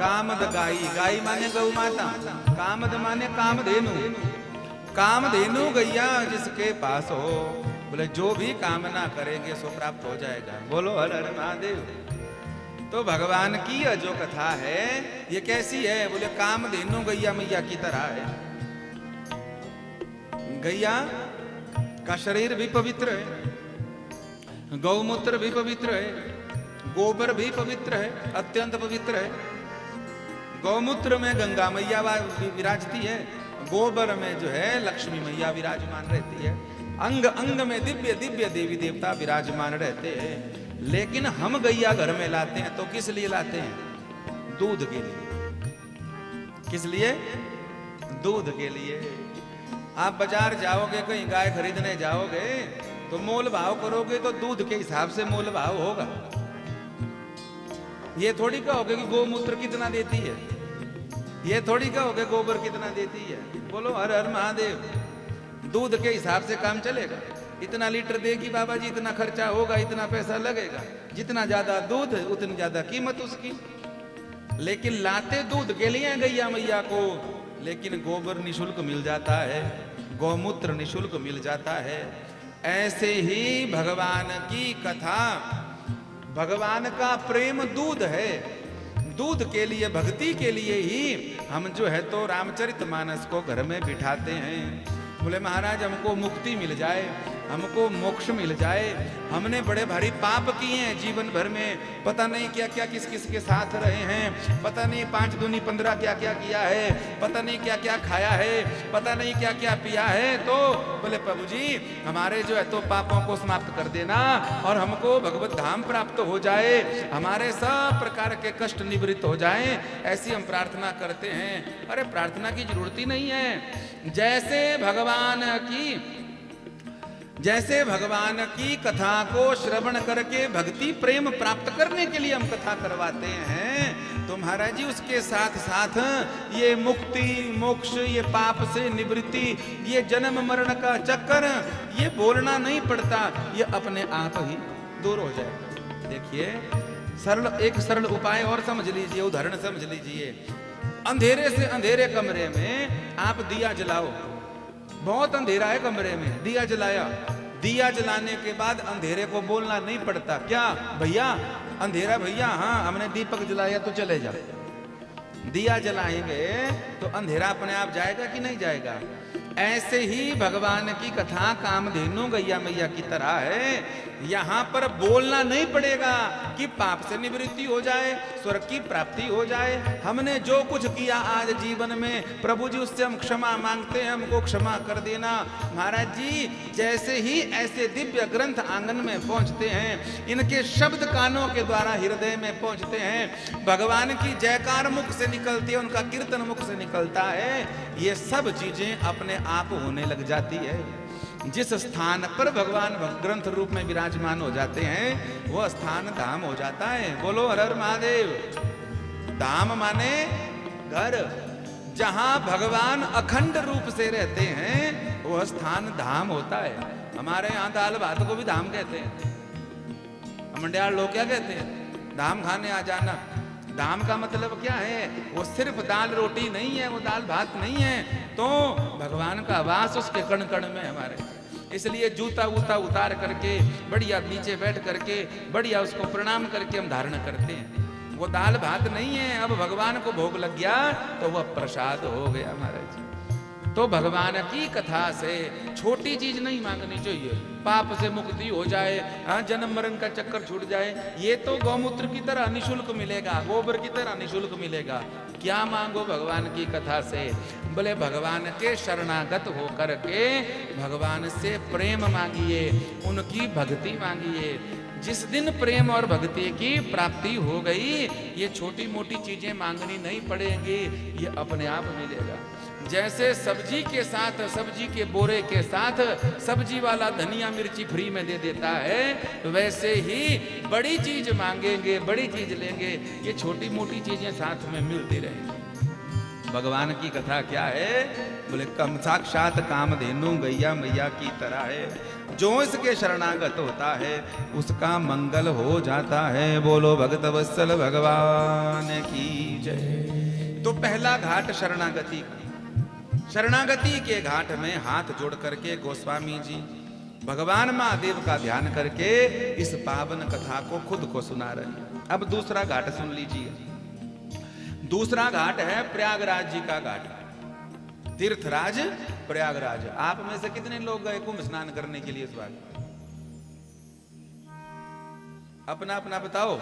कामद गाई, गाई माने गौ माता, कामद माने कामधेनु, कामधेनु गैया जिसके पास हो, बोले जो भी कामना करेंगे सो प्राप्त हो जाएगा। बोलो हर हर महादेव। तो भगवान की यह जो कथा है ये कैसी है? बोले कामधेनु गैया मैया की तरह है। गैया का शरीर भी पवित्र है, गौमूत्र भी पवित्र है, गोबर भी पवित्र है, अत्यंत पवित्र है। गौमूत्र में गंगा मैया विराजती है, गोबर में जो है लक्ष्मी मैया विराजमान रहती है, अंग अंग में दिव्य दिव्य देवी देवता विराजमान रहते हैं। लेकिन हम गैया घर में लाते हैं तो किस लिए लाते हैं? दूध के लिए। किस लिए? दूध के लिए। आप बाजार जाओगे, कहीं गाय खरीदने जाओगे तो मोल भाव करोगे तो दूध के हिसाब से मोल भाव होगा। ये थोड़ी कहोगे कि गोमूत्र कितना देती है, ये थोड़ी कहोगे गोबर कितना देती है। बोलो हर हर महादेव। दूध के हिसाब से काम चलेगा। इतना लीटर देगी बाबा जी, इतना खर्चा होगा, इतना पैसा लगेगा। जितना ज्यादा दूध उतनी ज्यादा कीमत उसकी। लेकिन लाते दूध के लिए गैया मैया को, लेकिन गोबर निशुल्क मिल जाता है, गौमूत्र निशुल्क मिल जाता है। ऐसे ही भगवान की कथा, भगवान का प्रेम दूध है। दूध के लिए, भक्ति के लिए ही हम जो है तो रामचरितमानस को घर में बिठाते हैं। बोले महाराज हमको मुक्ति मिल जाए, हमको मोक्ष मिल जाए। हमने बड़े भारी पाप किए हैं जीवन भर में, पता नहीं क्या क्या किस किस के साथ रहे हैं, पता नहीं 5 दूनी 15 क्या क्या किया है, पता नहीं क्या क्या खाया है, पता नहीं क्या क्या पिया है। तो बोले प्रभु जी हमारे जो है तो पापों को समाप्त कर देना और हमको भगवत धाम प्राप्त हो जाए, हमारे सब प्रकार के कष्ट निवृत्त हो जाएं, ऐसी हम प्रार्थना करते हैं। अरे प्रार्थना की जरूरत ही नहीं है। जैसे भगवान की कथा को श्रवण करके भक्ति प्रेम प्राप्त करने के लिए हम कथा करवाते हैं, तो महाराज जी उसके साथ साथ ये मुक्ति मोक्ष, ये पाप से निवृत्ति, ये जन्म मरण का चक्कर, ये बोलना नहीं पड़ता, ये अपने आप ही दूर हो जाएगा। देखिए एक सरल उपाय और समझ लीजिए, उदाहरण समझ लीजिए। अंधेरे से अंधेरे कमरे में आप दिया जलाओ, बहुत अंधेरा है कमरे में, दिया जलाया, दिया जलाने के बाद अंधेरे को बोलना नहीं पड़ता, क्या भैया अंधेरा भैया, हाँ हमने दीपक जलाया तो चले जा। दिया जलाएंगे तो अंधेरा अपने आप जाएगा कि नहीं जाएगा। ऐसे ही भगवान की कथा कामधेनु गैया मैया की तरह है, यहाँ पर बोलना नहीं पड़ेगा कि पाप से निवृत्ति हो जाए, स्वर्ग की प्राप्ति हो जाए। हमने जो कुछ किया आज जीवन में प्रभु जी उससे हम क्षमा मांगते हैं, हमको क्षमा कर देना। महाराज जी जैसे ही ऐसे दिव्य ग्रंथ आंगन में पहुंचते हैं, इनके शब्द कानों के द्वारा हृदय में पहुंचते हैं, भगवान की जयकार मुख से निकलती है, उनका कीर्तन मुख से निकलता है, ये सब चीजें अपने आप होने लग जाती है। जिस स्थान पर भगवान ग्रंथ रूप में विराजमान हो जाते हैं वो स्थान धाम हो जाता है। बोलो हर हर महादेव। धाम माने घर, जहां भगवान अखंड रूप से रहते हैं वह स्थान धाम होता है। हमारे यहाँ दाल भात को भी धाम कहते हैं, मंडियाल लोग क्या कहते हैं, धाम खाने आ जाना। धाम का मतलब क्या है, वो सिर्फ दाल रोटी नहीं है, वो दाल भात नहीं है, तो भगवान का वास उसके कण कण में हमारे। इसलिए जूता वूता उतार करके बढ़िया नीचे बैठ करके बढ़िया उसको प्रणाम करके हम धारण करते हैं। वो दाल भात नहीं है, अब भगवान को भोग लग गया तो वह प्रसाद हो गया महाराज। तो भगवान की कथा से छोटी चीज नहीं मांगनी चाहिए, पाप से मुक्ति हो जाए, हाँ जन्म मरण का चक्कर छूट जाए, ये तो गौमूत्र की तरह निशुल्क मिलेगा, गोबर की तरह निशुल्क मिलेगा। क्या मांगो भगवान की कथा से, बोले भगवान के शरणागत होकर के भगवान से प्रेम मांगिए, उनकी भक्ति मांगिए। जिस दिन प्रेम और भक्ति की प्राप्ति हो गई, ये छोटी मोटी चीजें मांगनी नहीं पड़ेंगी, ये अपने आप मिलेगा। जैसे सब्जी के साथ, सब्जी के बोरे के साथ सब्जी वाला धनिया मिर्ची फ्री में दे देता है, वैसे ही बड़ी चीज मांगेंगे, बड़ी चीज लेंगे, ये छोटी मोटी चीजें साथ में मिलती रहेंगी। भगवान की कथा क्या है, बोले कम साक्षात कामधेनु गैया मैया की तरह है। जो इसके शरणागत होता है उसका मंगल हो जाता है। बोलो भगत वत्सल भगवान की जय। तो पहला घाट शरणागति, शरणागति के घाट में हाथ जोड़ करके गोस्वामी जी भगवान महादेव का ध्यान करके इस पावन कथा को खुद को सुना रहे हैं। अब दूसरा घाट सुन लीजिए। दूसरा घाट है प्रयागराज जी का घाट, तीर्थराज प्रयागराज। आप में से कितने लोग गए कुंभ स्नान करने के लिए इस बार? अपना अपना बताओ।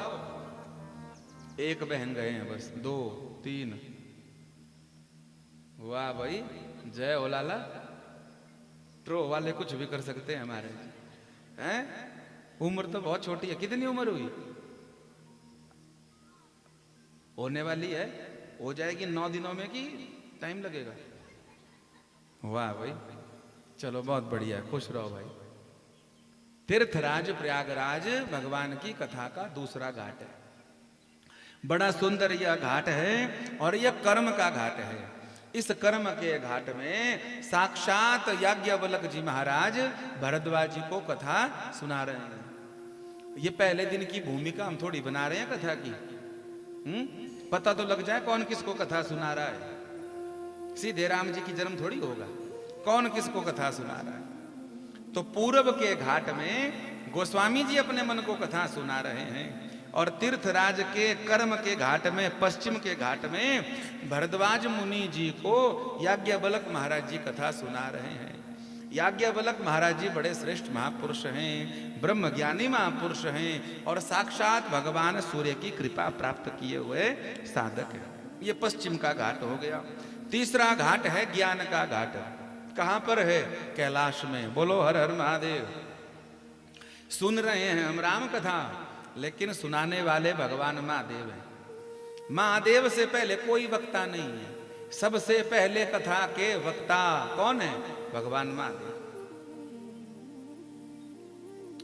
एक बहन गए हैं बस, 2 3। वाह भाई, जय हो लाला। ट्रो वाले कुछ भी कर सकते हैं हमारे हैं। उम्र तो बहुत छोटी है, कितनी उम्र हुई? होने वाली है, हो जाएगी 9 दिनों में कि टाइम लगेगा? वाह भाई, चलो बहुत बढ़िया, खुश रहो भाई। तीर्थराज प्रयागराज भगवान की कथा का दूसरा घाट है। बड़ा सुंदर यह घाट है और यह कर्म का घाट है। इस कर्म के घाट में साक्षात याज्ञवल्क जी महाराज भरद्वाज जी को कथा सुना रहे हैं। ये पहले दिन की भूमिका हम थोड़ी बना रहे हैं कथा की। पता तो लग जाए कौन किसको कथा सुना रहा है। सीधे राम जी की जन्म थोड़ी होगा, कौन किसको कथा सुना रहा है। तो पूर्व के घाट में गोस्वामी जी अपने मन को कथा सुना रहे हैं और तीर्थराज के कर्म के घाट में, पश्चिम के घाट में भरद्वाज मुनि जी को याज्ञवल्क महाराज जी कथा सुना रहे हैं। याज्ञवल्क्य महाराज जी बड़े श्रेष्ठ महापुरुष हैं, ब्रह्म ज्ञानी महापुरुष हैं और साक्षात भगवान सूर्य की कृपा प्राप्त किए हुए साधक हैं। ये पश्चिम का घाट हो गया। तीसरा घाट है ज्ञान का घाट। कहां पर है? कैलाश में। बोलो हर हर महादेव। सुन रहे हैं हम राम कथा, लेकिन सुनाने वाले भगवान महादेव हैं। महादेव से पहले कोई वक्ता नहीं है। सबसे पहले कथा के वक्ता कौन है? भगवान महादेव।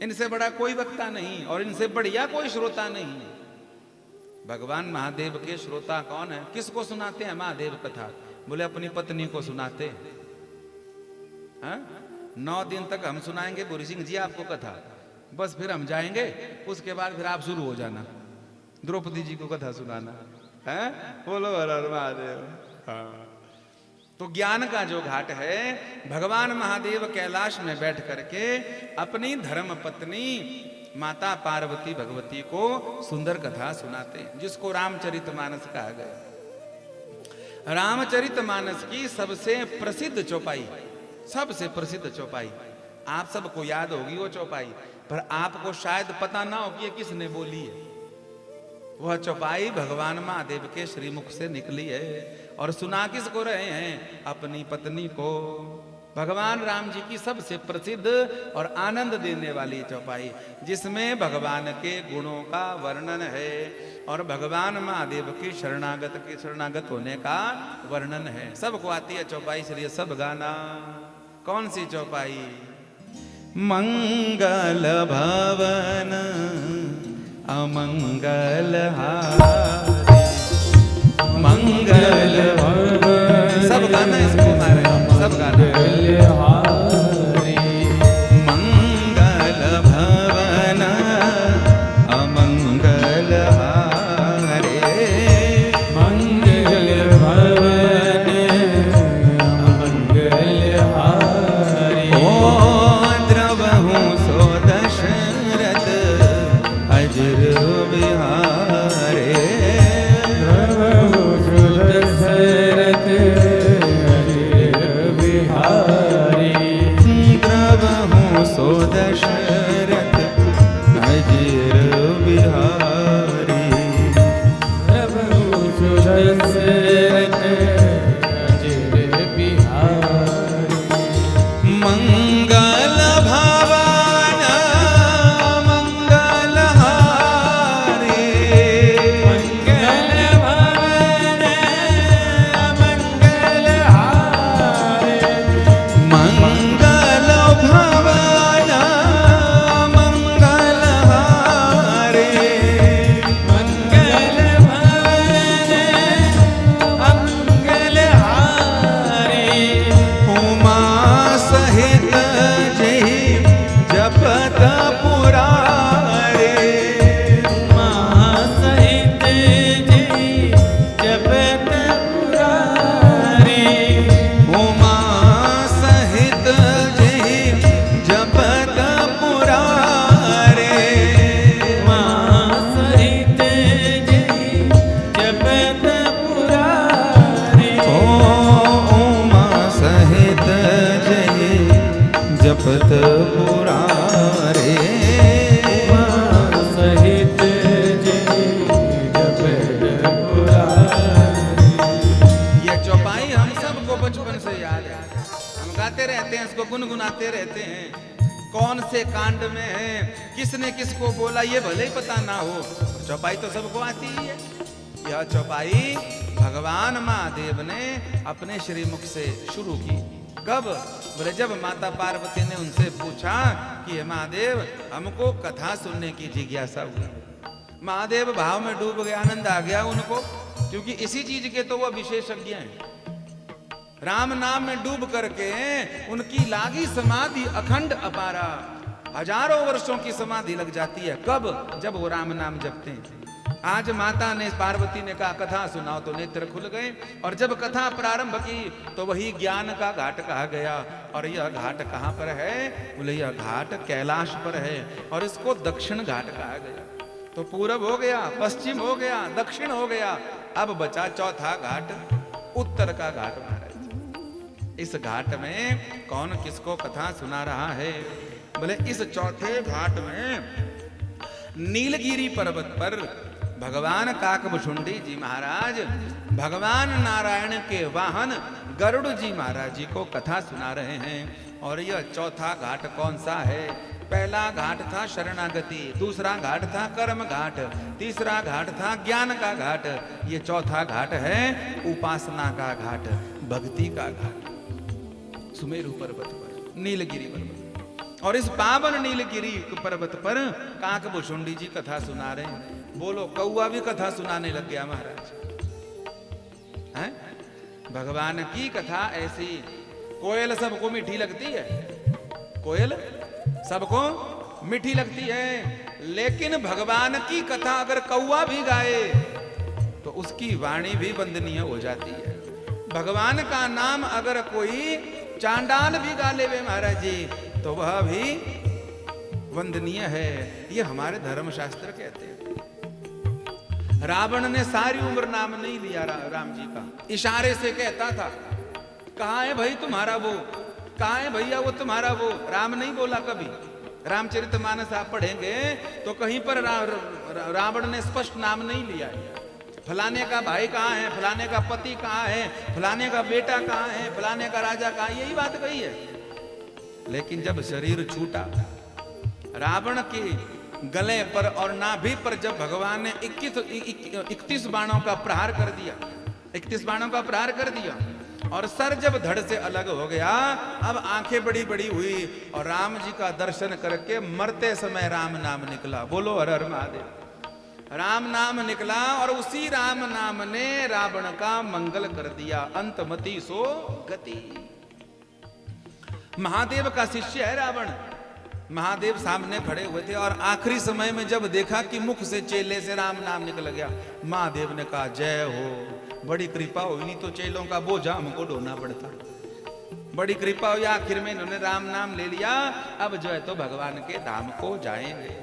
इनसे बड़ा कोई वक्ता नहीं और इनसे बढ़िया कोई श्रोता नहीं है। भगवान महादेव के श्रोता कौन है? किसको सुनाते हैं महादेव कथा? बोले अपनी पत्नी को सुनाते हैं। 9 दिन तक हम सुनाएंगे बुरी सिंह जी आपको कथा, बस फिर हम जाएंगे, उसके बाद फिर आप शुरू हो जाना द्रौपदी जी को कथा सुनाना है। बोलो हर हर महादेव। हाँ। तो ज्ञान का जो घाट है, भगवान महादेव कैलाश में बैठ करके अपनी धर्म पत्नी माता पार्वती भगवती को सुंदर कथा सुनाते हैं, जिसको रामचरितमानस कहा गया। रामचरितमानस की सबसे प्रसिद्ध चौपाई, सबसे प्रसिद्ध चौपाई आप सबको याद होगी वो चौपाई, पर आपको शायद पता ना हो कि ये किसने बोली है। वह चौपाई भगवान महादेव के श्रीमुख से निकली है और सुना किसको रहे हैं? अपनी पत्नी को। भगवान राम जी की सबसे प्रसिद्ध और आनंद देने वाली चौपाई, जिसमें भगवान के गुणों का वर्णन है और भगवान महादेव की शरणागत होने का वर्णन है। सबको आती है चौपाई, इसलिए सब गाना। कौन सी चौपाई? मंगल भवन अमंगल हारे, मंगल भवन। सब गाना इसको मारे, सब गाना। मंगल भवन अमंगल हारे, मंगल भवन अमंगल हारे। ओ द्रवहु सो दशरथ अजर विहारे, द्रवहु सो दशरथ अजर विहारे, द्रवहु सो दशरथ अजर विहारी, द्रवहु सो दशरथ अजर विहारे। मंगल भवन मंगल हारे, मंगल भवन अमंगल हारे, मंगल भवन मंगल हारे, मंगल भवन अमंगल हारे। उमा सहित जय जपत पुरारे, सहित जी जपत पुरारी, उमा सहित जय जपत पुरारे, सहित जी जपत पुरारी। ओ उमा सहित जय जपत पुरारे, सहित जी जपत पुरारी। ये चौपाई हम सबको बचपन से याद है, हम गाते रहते हैं, इसको गुनगुनाते रहते हैं। कौन से कांड में है, किसने किसको बोला, ये भले ही पता ना हो, चौपाई तो सबको आती ही है। यह चौपाई भगवान महादेव ने अपने श्रीमुख से शुरू की। कब? बोले जब माता पार्वती ने उनसे पूछा कि हे महादेव, हमको कथा सुनने की जिज्ञासा हुई। महादेव भाव में डूब गए, आनंद आ गया उनको, क्योंकि इसी चीज के तो वह विशेषज्ञ हैं। राम नाम में डूब करके उनकी लागी समाधि अखंड अपारा, हजारों वर्षों की समाधि लग जाती है। कब? जब वो राम नाम जपते हैं। आज माता ने, पार्वती ने कहा कथा सुनाओ, तो नेत्र खुल गए, और जब कथा प्रारंभ की तो वही ज्ञान का घाट कहा गया। और यह घाट कहाँ पर है? बोले यह घाट कैलाश पर है, और इसको दक्षिण घाट कहा गया। तो पूरब हो गया, पश्चिम हो गया, दक्षिण हो गया, अब बचा चौथा घाट, उत्तर का घाट महाराज। इस घाट में कौन किसको कथा सुना रहा है? बोले इस चौथे घाट में नीलगिरी पर्वत पर भगवान काकभुषुंडी जी महाराज भगवान नारायण के वाहन गरुड़ जी महाराज जी को कथा सुना रहे हैं। और यह चौथा घाट कौन सा है? पहला घाट था शरणागति, दूसरा घाट था कर्म घाट, तीसरा घाट था ज्ञान का घाट, ये चौथा घाट है उपासना का घाट, भक्ति का घाट, सुमेरु पर्वत पर, नीलगिरी पर्वत। और इस पावन नीलगिरी पर्वत पर काकभुषुंडी जी कथा सुना रहे हैं। बोलो कौआ भी कथा सुनाने लग गया महाराज, हैं? भगवान की कथा ऐसी। कोयल सबको मीठी लगती है, कोयल सबको मीठी लगती है, लेकिन भगवान की कथा अगर कौआ भी गाए तो उसकी वाणी भी वंदनीय हो जाती है। भगवान का नाम अगर कोई चांडाल भी गा लेवे महाराज जी तो वह भी वंदनीय है, ये हमारे धर्मशास्त्र कहते हैं। रावण ने सारी उम्र नाम नहीं लिया राम जी का, इशारे से कहता था कहाँ है भाई तुम्हारा वो, कहाँ है भैया वो तुम्हारा वो। राम नहीं बोला कभी। रामचरितमानस आप पढ़ेंगे तो कहीं पर रावण ने स्पष्ट नाम नहीं लिया है। फलाने का भाई कहाँ है, फलाने का पति कहाँ है, फलाने का बेटा कहाँ है, फलाने का राजा कहाँ है, यही बात कही है। लेकिन जब शरीर छूटा, रावण के गले पर और नाभि पर जब भगवान ने 31 बाणों का प्रहार कर दिया, 31 बाणों का प्रहार कर दिया और सर जब धड़ से अलग हो गया, अब आंखें बड़ी बड़ी हुई और राम जी का दर्शन करके मरते समय राम नाम निकला। बोलो हर हर महादेव। राम नाम निकला और उसी राम नाम ने रावण का मंगल कर दिया। अंतमति सो गति। महादेव का शिष्य है रावण। महादेव सामने खड़े हुए थे और आखिरी समय में जब देखा कि मुख से चेले से राम नाम निकल गया, महादेव ने कहा जय हो, बड़ी कृपा हुई, नहीं तो चेलों का बोझा हमको ढोना पड़ता। बड़ी कृपा हुई, आखिर में इन्होंने राम नाम ले लिया। अब जो है तो भगवान के धाम को जाएंगे।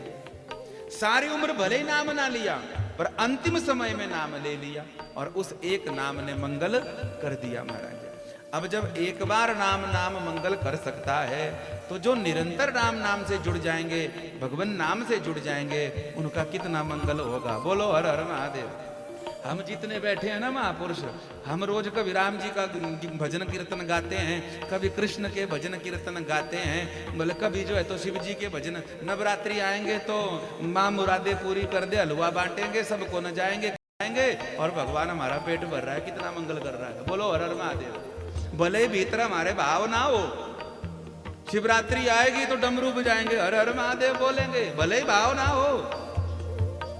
सारी उम्र भले ही नाम ना लिया पर अंतिम समय में नाम ले लिया और उस एक नाम ने मंगल कर दिया महाराज। अब जब एक बार नाम मंगल कर सकता है तो जो निरंतर राम नाम से जुड़ जाएंगे, भगवान नाम से जुड़ जाएंगे, उनका कितना मंगल होगा। बोलो हर हर महादेव। हम जितने बैठे हैं ना महापुरुष, हम रोज कभी राम जी का भजन कीर्तन गाते हैं, कभी कृष्ण के भजन कीर्तन गाते हैं, बोले कभी जो है तो शिव जी के भजन। नवरात्रि आएंगे तो माँ मुरादे पूरी कर दे, हलवा बांटेंगे, सबको न जाएंगे खाएंगे और भगवान हमारा पेट भर रहा है, कितना मंगल कर रहा है। बोलो हर हर महादेव। भले ही भीतर हमारे भाव ना हो, शिवरात्रि आएगी तो डमरू बजाएंगे, हर हर महादेव बोलेंगे, भले ही भाव ना हो।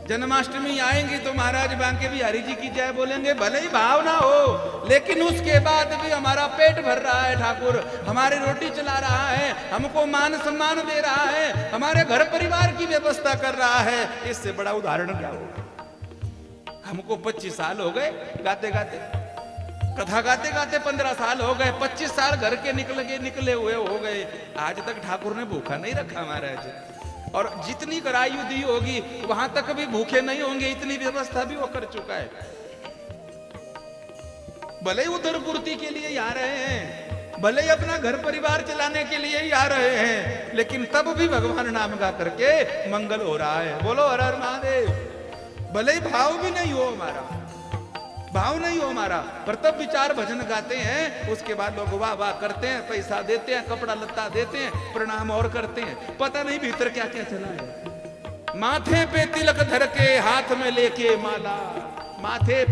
जन्माष्टमी आएंगी तो महाराज बांके बिहारी जी की जय बोलेंगे, भले ही भाव ना हो। लेकिन उसके बाद भी हमारा पेट भर रहा है, ठाकुर हमारी रोटी चला रहा है, हमको मान सम्मान दे रहा है, हमारे घर परिवार की व्यवस्था कर रहा है। इससे बड़ा उदाहरण क्या होगा। हमको 25 साल हो गए गाते गाते, कथा गाते गाते 15 साल हो गए, 25 साल घर के निकले हुए हो गए, आज तक ठाकुर ने भूखा नहीं रखा महाराज। और जितनी करायु दी होगी वहां तक भी भूखे नहीं होंगे, इतनी व्यवस्था भी वो कर चुका है। भले ही उधर पूर्ति के लिए आ रहे हैं, भले ही अपना घर परिवार चलाने के लिए ही आ रहे हैं, लेकिन तब भी भगवान नाम गा करके मंगल हो रहा है। बोलो हर हर महादेव। भले ही भाव भी नहीं हो हमारा, भाव नहीं हो हमारा, पर तब विचार भजन गाते हैं, उसके बाद लोग वाह वाह करते हैं, पैसा देते हैं, कपड़ा लत्ता देते हैं, प्रणाम और करते हैं, पता नहीं भीतर क्या क्या चला है। माथे पे तिलक धर के हाथ में लेके माला, माथे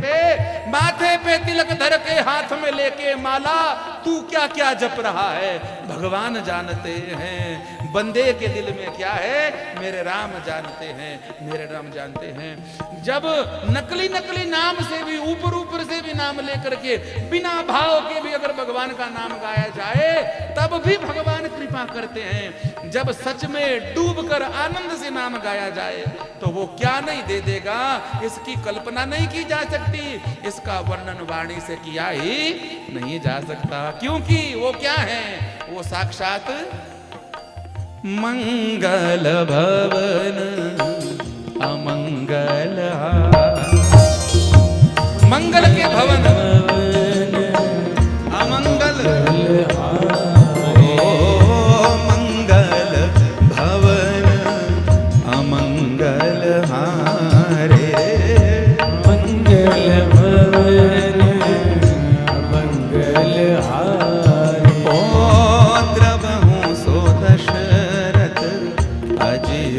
पे तिलक धर के हाथ में लेके माला, तू क्या क्या जप रहा है भगवान जानते हैं। बंदे के दिल में क्या है मेरे राम जानते हैं, मेरे राम जानते हैं। जब नकली नकली नाम से भी, ऊपर से भी नाम लेकर के बिना भाव के भी अगर भगवान का नाम गाया जाए तब भी भगवान कृपा करते हैं। जब सच में डूबकर आनंद से नाम गाया जाए तो वो क्या नहीं दे देगा, इसकी कल्पना नहीं की जा सकती, इसका वर्णन वाणी से किया ही नहीं जा सकता। क्योंकि वो क्या है, वो साक्षात मंगल भवन अमंगल, मंगल के भवन अमंगल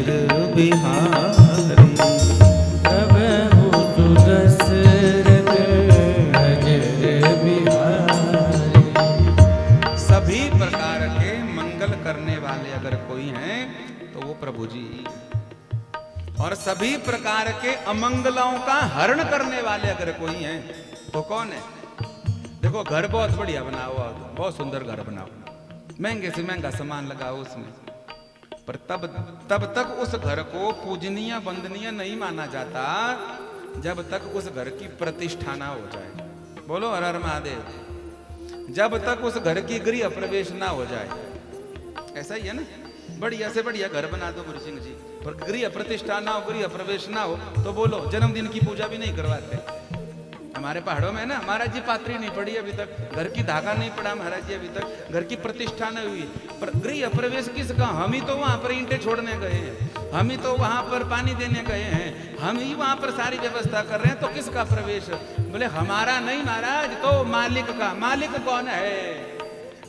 अजिर बिहारी। प्रभु दशरथ अजर बिहारी। सभी प्रकार के मंगल करने वाले अगर कोई हैं तो वो प्रभु जी, और सभी प्रकार के अमंगलों का हरण करने वाले अगर कोई हैं तो कौन है? देखो घर बहुत बढ़िया बनाओ, बहुत सुंदर घर बनाओ, महंगे से महंगा सामान लगाओ उसमें, पर तब तक उस घर को पूजनीय वंदनीय नहीं माना जाता जब तक उस घर की प्रतिष्ठा ना हो जाए। बोलो हर हर महादेव। जब तक उस घर की गृह प्रवेश ना हो जाए। ऐसा ही है ना, बढ़िया से बढ़िया घर बना दो गुरु सिंह जी, पर गृह प्रतिष्ठा ना हो, गृह प्रवेश ना हो तो बोलो जन्मदिन की पूजा भी नहीं करवाते। हमारे पहाड़ों में ना महाराज जी पात्री नहीं पड़ी अभी तक, घर की धागा नहीं पड़ा महाराज जी अभी तक, घर की प्रतिष्ठा नहीं हुई, पर गृह प्रवेश किसका? हम ही तो वहां पर ईंटें छोड़ने गए हैं, हम ही तो वहां पर पानी देने गए हैं, हम ही वहां पर सारी व्यवस्था कर रहे हैं, तो किसका प्रवेश? बोले हमारा नहीं महाराज, तो मालिक का। मालिक कौन है?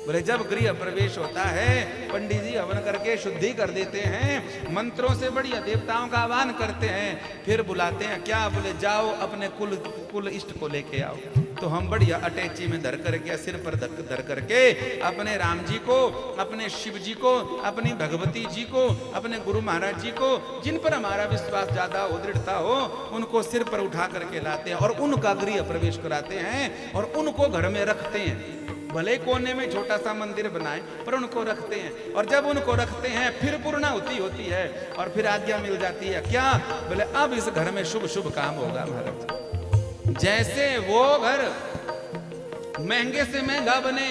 बोले जब गृह प्रवेश होता है पंडित जी हवन करके शुद्धि कर देते हैं, मंत्रों से बढ़िया देवताओं का आह्वान करते हैं, फिर बुलाते हैं क्या? बोले जाओ अपने कुल इष्ट को लेके आओ। तो हम बढ़िया अटैची में धर करके, सिर पर धर करके अपने राम जी को, अपने शिव जी को, अपनी भगवती जी को, अपने गुरु महाराज जी को, जिन पर हमारा विश्वास ज्यादा हो, दृढ़ता हो, उनको सिर पर उठा करके लाते हैं और उनका गृह प्रवेश कराते हैं और उनको घर में रखते हैं। भले कोने में छोटा सा मंदिर बनाए पर उनको रखते हैं, और जब उनको रखते हैं फिर पूर्णाहुति होती है और फिर आज्ञा मिल जाती है क्या? बोले अब इस घर में शुभ शुभ काम होगा महाराज। जैसे वो घर महंगे से महंगा बने,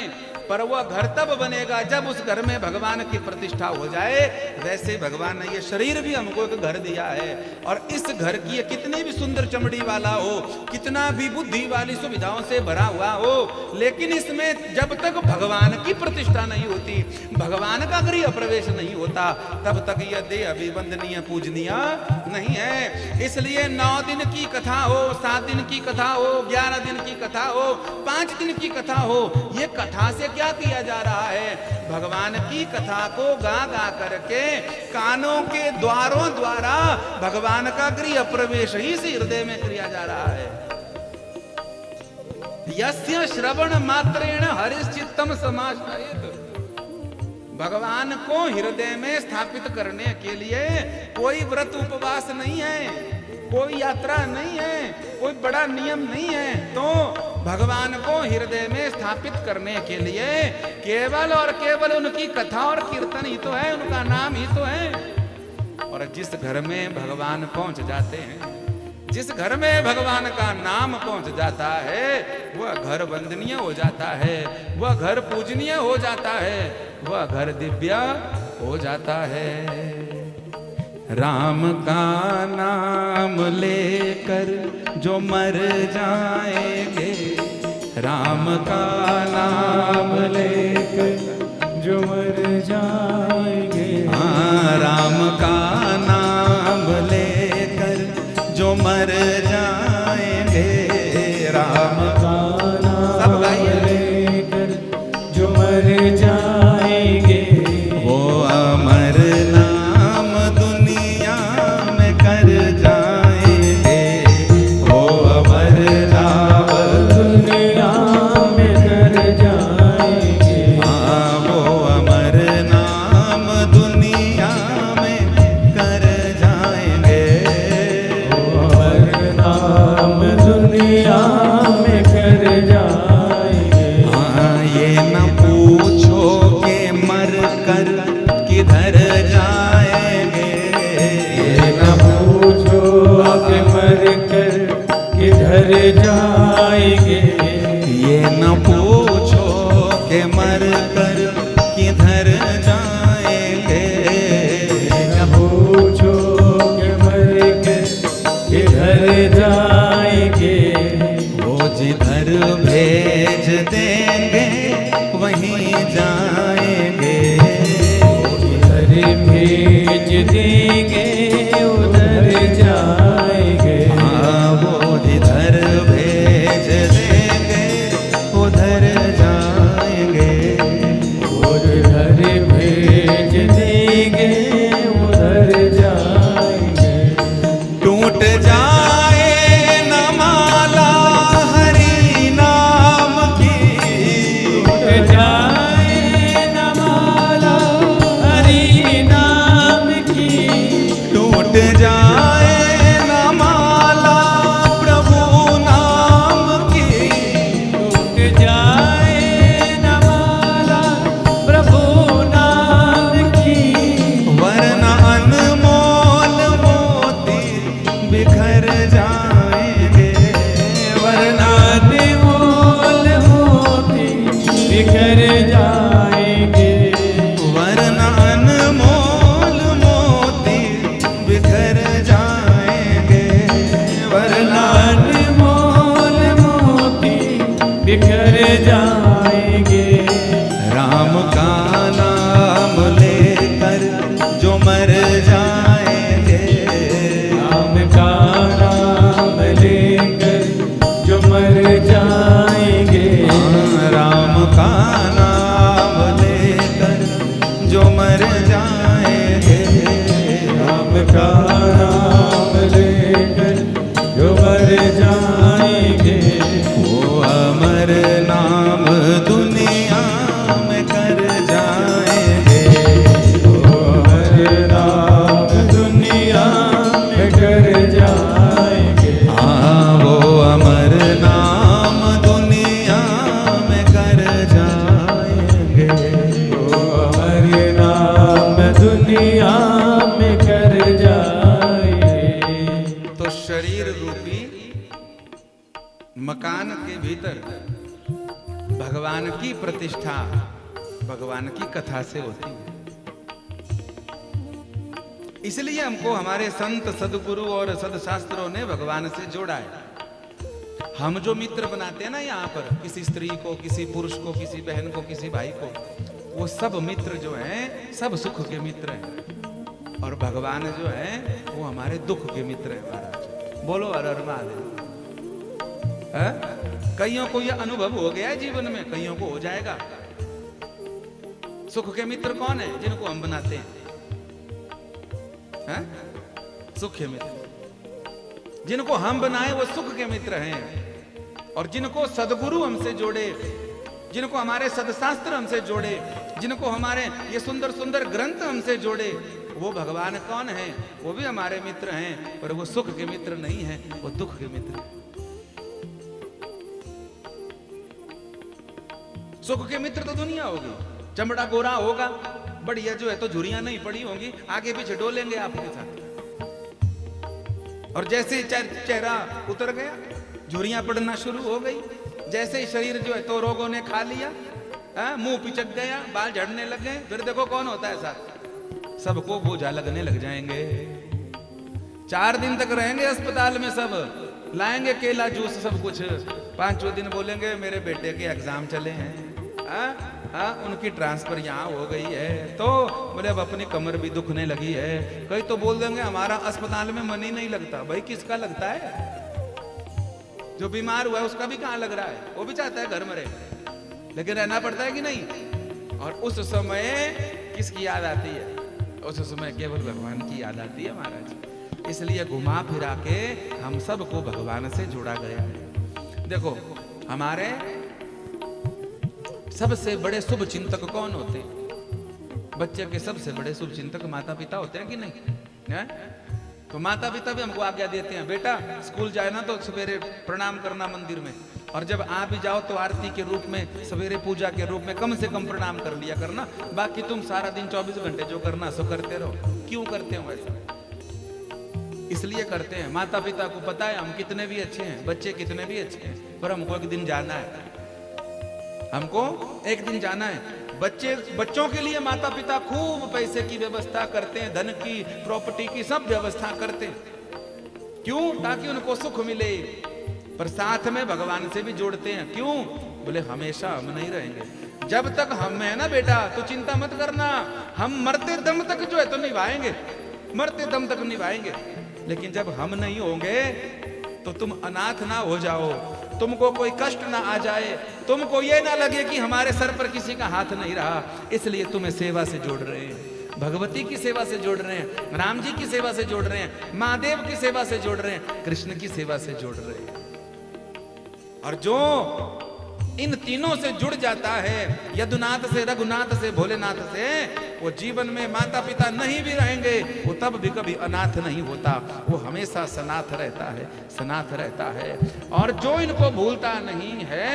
पर वह घर तब बनेगा जब उस घर में भगवान की प्रतिष्ठा हो जाए। वैसे भगवान ने ये शरीर भी हमको एक घर दिया है, और इस घर की कितनी भी सुंदर चमड़ी वाला हो, कितना भी बुद्धि वाली सुविधाओं से भरा हुआ हो, लेकिन इसमें जब तक भगवान की प्रतिष्ठा नहीं होती, भगवान का गृह प्रवेश नहीं होता, तब तक यह देह अभिवंदनीय पूजनीय नहीं है। इसलिए 9 दिन की कथा हो, 7 दिन की कथा हो, 11 दिन की कथा हो, 5 दिन की कथा हो, ये कथा से क्या किया जा रहा है? भगवान की कथा को गा गा करके कानों के द्वारों द्वारा भगवान का गृह प्रवेश ही इस हृदय में किया जा रहा है। यस्य श्रवण मात्रेण हरिश्चित्तम समाश्रयेत। भगवान को हृदय में स्थापित करने के लिए कोई व्रत उपवास नहीं है, कोई यात्रा नहीं है, कोई बड़ा नियम नहीं है। तो भगवान को हृदय में स्थापित करने के लिए केवल और केवल उनकी कथा और कीर्तन ही तो है, उनका नाम ही तो है। और जिस घर में भगवान पहुंच जाते हैं, जिस घर में भगवान का नाम पहुंच जाता है, वह घर वंदनीय हो जाता है, वह घर पूजनीय हो जाता है, वह घर दिव्य हो जाता है। राम का नाम लेकर जो मर जाएंगे, राम का नाम लेकर जो मर जाएंगे। हाँ, राम का नाम लेकर जो मर जाएंगे, राम का नाम लेकर जो मर जाएंगे, वो अमर नाम दुनिया में कर जाएंगे, वो अमर नाम दुनिया में कर जाएंगे। हाँ, वो अमर नाम दुनिया में कर जाएंगे। राम का नाम लेकर जो मर जाएंगे, राम का नाम लेकर जो मर जाएंगे। राम का नाम लेकर जो मर जाएंगे, राम का नाम लेकर जो मर जाएंगे। वो अमर नाम दुनिया में कर जाएंगे, वो अमर नाम दुनिया में कर जाएंगे। हाँ वो अमर नाम दुनिया में कर जाएंगे। वो अमर नाम दुनिया में कर जाएंगे। तो शरीर रूपी मकान के भीतर भगवान की प्रतिष्ठा भगवान की कथा से होती है। इसलिए हमको हमारे संत सदगुरु और सदशास्त्रों ने भगवान से जोड़ा है। हम जो मित्र बनाते हैं ना यहाँ पर, किसी स्त्री को, किसी पुरुष को, किसी बहन को, किसी भाई को, वो सब मित्र जो हैं सब सुख के मित्र हैं, और भगवान जो है वो हमारे दुख के मित्र हैं। महाराज बोलो हर हर महादेव। कईयों को ये अनुभव हो गया है जीवन में, कईयों को हो जाएगा। सुख के मित्र कौन है? जिनको हम बनाते हैं, हैं? सुख के मित्र जिनको हम बनाए वो सुख के मित्र हैं। और जिनको सदगुरु हमसे जोड़े, जिनको हमारे सदशास्त्र हमसे जोड़े, जिनको हमारे ये सुंदर सुंदर ग्रंथ हमसे जोड़े, वो भगवान कौन है? वो भी हमारे मित्र हैं, पर वो सुख के मित्र नहीं है, वो दुख के मित्र हैं। सुख के मित्र तो दुनिया होगी, चमड़ा गोरा होगा, बढ़िया जो है तो झुरियां नहीं पड़ी होंगी, आगे पीछे डोलेंगे आपके साथ। और जैसे ही चेहरा उतर गया, झुरियां पड़ना शुरू हो गई। जैसे ही शरीर जो है तो रोगों ने खा लिया, मुंह पिचक गया, बाल झड़ने लग गए, फिर देखो कौन होता है साथ? सबको बोझा लगने लग जाएंगे। 4 दिन तक रहेंगे अस्पताल में, सब लाएंगे केला जूस सब कुछ। 5वें दिन बोलेंगे मेरे बेटे के एग्जाम चले हैं, उनकी ट्रांसफर यहाँ हो गई है, तो बोले अब अपनी कमर भी दुखने लगी है। कई तो बोल देंगे हमारा अस्पताल में मन ही नहीं लगता। भाई किसका लगता है? जो बीमार हुआ है उसका भी कहाँ लग रहा है? वो भी चाहता है घर में रहे, लेकिन रहना पड़ता है कि नहीं? और उस समय किसकी याद आती है? उस समय केवल भगवान की याद आती है महाराज। इसलिए घुमा फिरा के हम सबको भगवान से जोड़ा गया है। देखो हमारे सबसे बड़े शुभ चिंतक कौन होते हैं? बच्चे के सबसे बड़े शुभ चिंतक माता पिता होते हैं कि नहीं है? तो माता पिता भी हमको आज्ञा देते हैं, बेटा स्कूल जाए ना तो सवेरे प्रणाम करना मंदिर में, और जब आ भी जाओ तो आरती के रूप में, सवेरे पूजा के रूप में कम से कम प्रणाम कर लिया करना। बाकी तुम सारा दिन 24 घंटे जो करना सो करते रहो। क्यों करते हो ऐसा? इसलिए करते हैं, माता पिता को पता है हम कितने भी अच्छे हैं, बच्चे कितने भी अच्छे हैं, पर हमको एक दिन जाना है, हमको एक दिन जाना है। बच्चों के लिए माता पिता खूब पैसे की व्यवस्था करते हैं, धन की, प्रॉपर्टी की सब व्यवस्था करते हैं। क्यों? ताकि उनको सुख मिले, पर साथ में भगवान से भी जोड़ते हैं। क्यों? बोले हमेशा हम नहीं रहेंगे, जब तक हम है ना बेटा तो चिंता मत करना, हम मरते दम तक जो है तो निभाएंगे, मरते दम तक निभाएंगे। लेकिन जब हम नहीं होंगे तो तुम अनाथ ना हो जाओ, तुमको कोई कष्ट ना आ जाए, तुमको ये ना लगे कि हमारे सर पर किसी का हाथ नहीं रहा। इसलिए तुम्हें सेवा से जोड़ रहे हैं, भगवती की सेवा से जोड़ रहे हैं, राम जी की सेवा से जोड़ रहे हैं, महादेव की सेवा से जोड़ रहे हैं, कृष्ण की सेवा से जोड़ रहे हैं। और जो इन तीनों से जुड़ जाता है, यदुनाथ से, रघुनाथ से, भोलेनाथ से, वो जीवन में माता पिता नहीं भी रहेंगे, वो तब भी कभी अनाथ नहीं होता, वो हमेशा सनाथ रहता है, सनाथ रहता है। और जो इनको भूलता नहीं है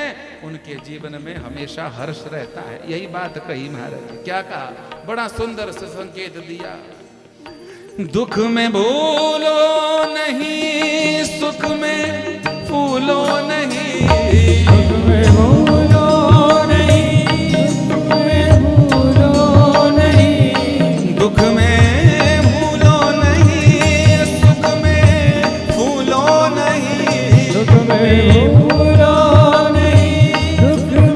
उनके जीवन में हमेशा हर्ष रहता है। यही बात कही महाराज। क्या कहा? बड़ा सुंदर से संकेत दिया, दुख में भूलो नहीं, सुख में फूलो नहीं, दुख में भूलो नहीं, सुख में भूलो नहीं, दुख में भूलो नहीं, सुख में फूलो नहीं, दुख में भूलो नहीं, सुख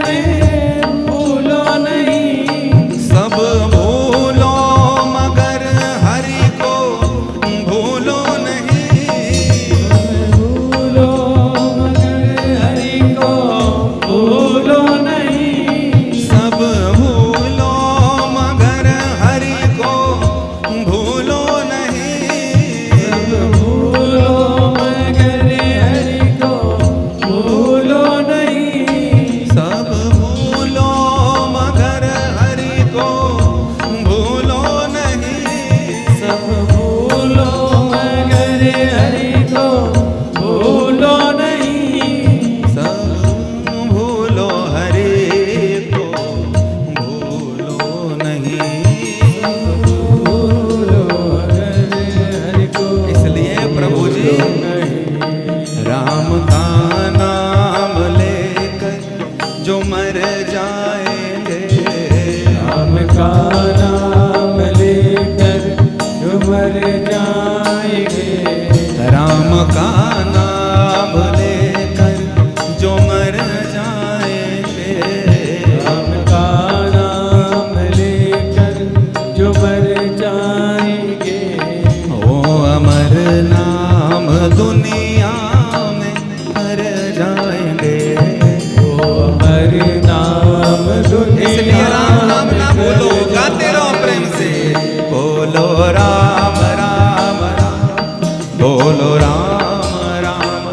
बोलो राम राम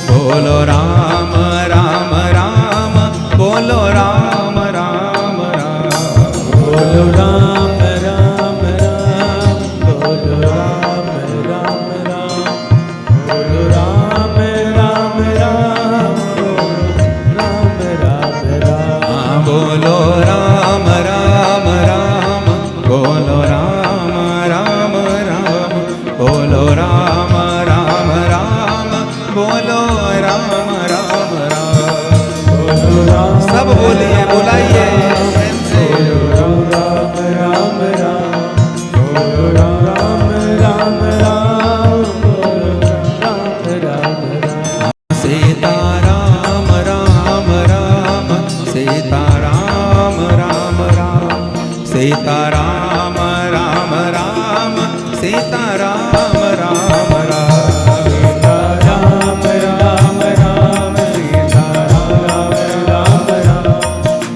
बोलो राम राम राम बोलो राम राम राम बोलो राम राम राम बोलो राम राम राम बोलो राम राम राम बोलो राम राम राम बोलो राम राम राम बोलो राम राम राम बोलो राम राम राम बोलो राम सब बोलिए बुलाइए प्रेम से। राम राम राम बोलो राम राम राम बोलो राम राम राम सीता राम राम राम सीता राम राम राम सीता राम राम राम सीता राम राम राम सीता राम राम राम सीता राम राम राम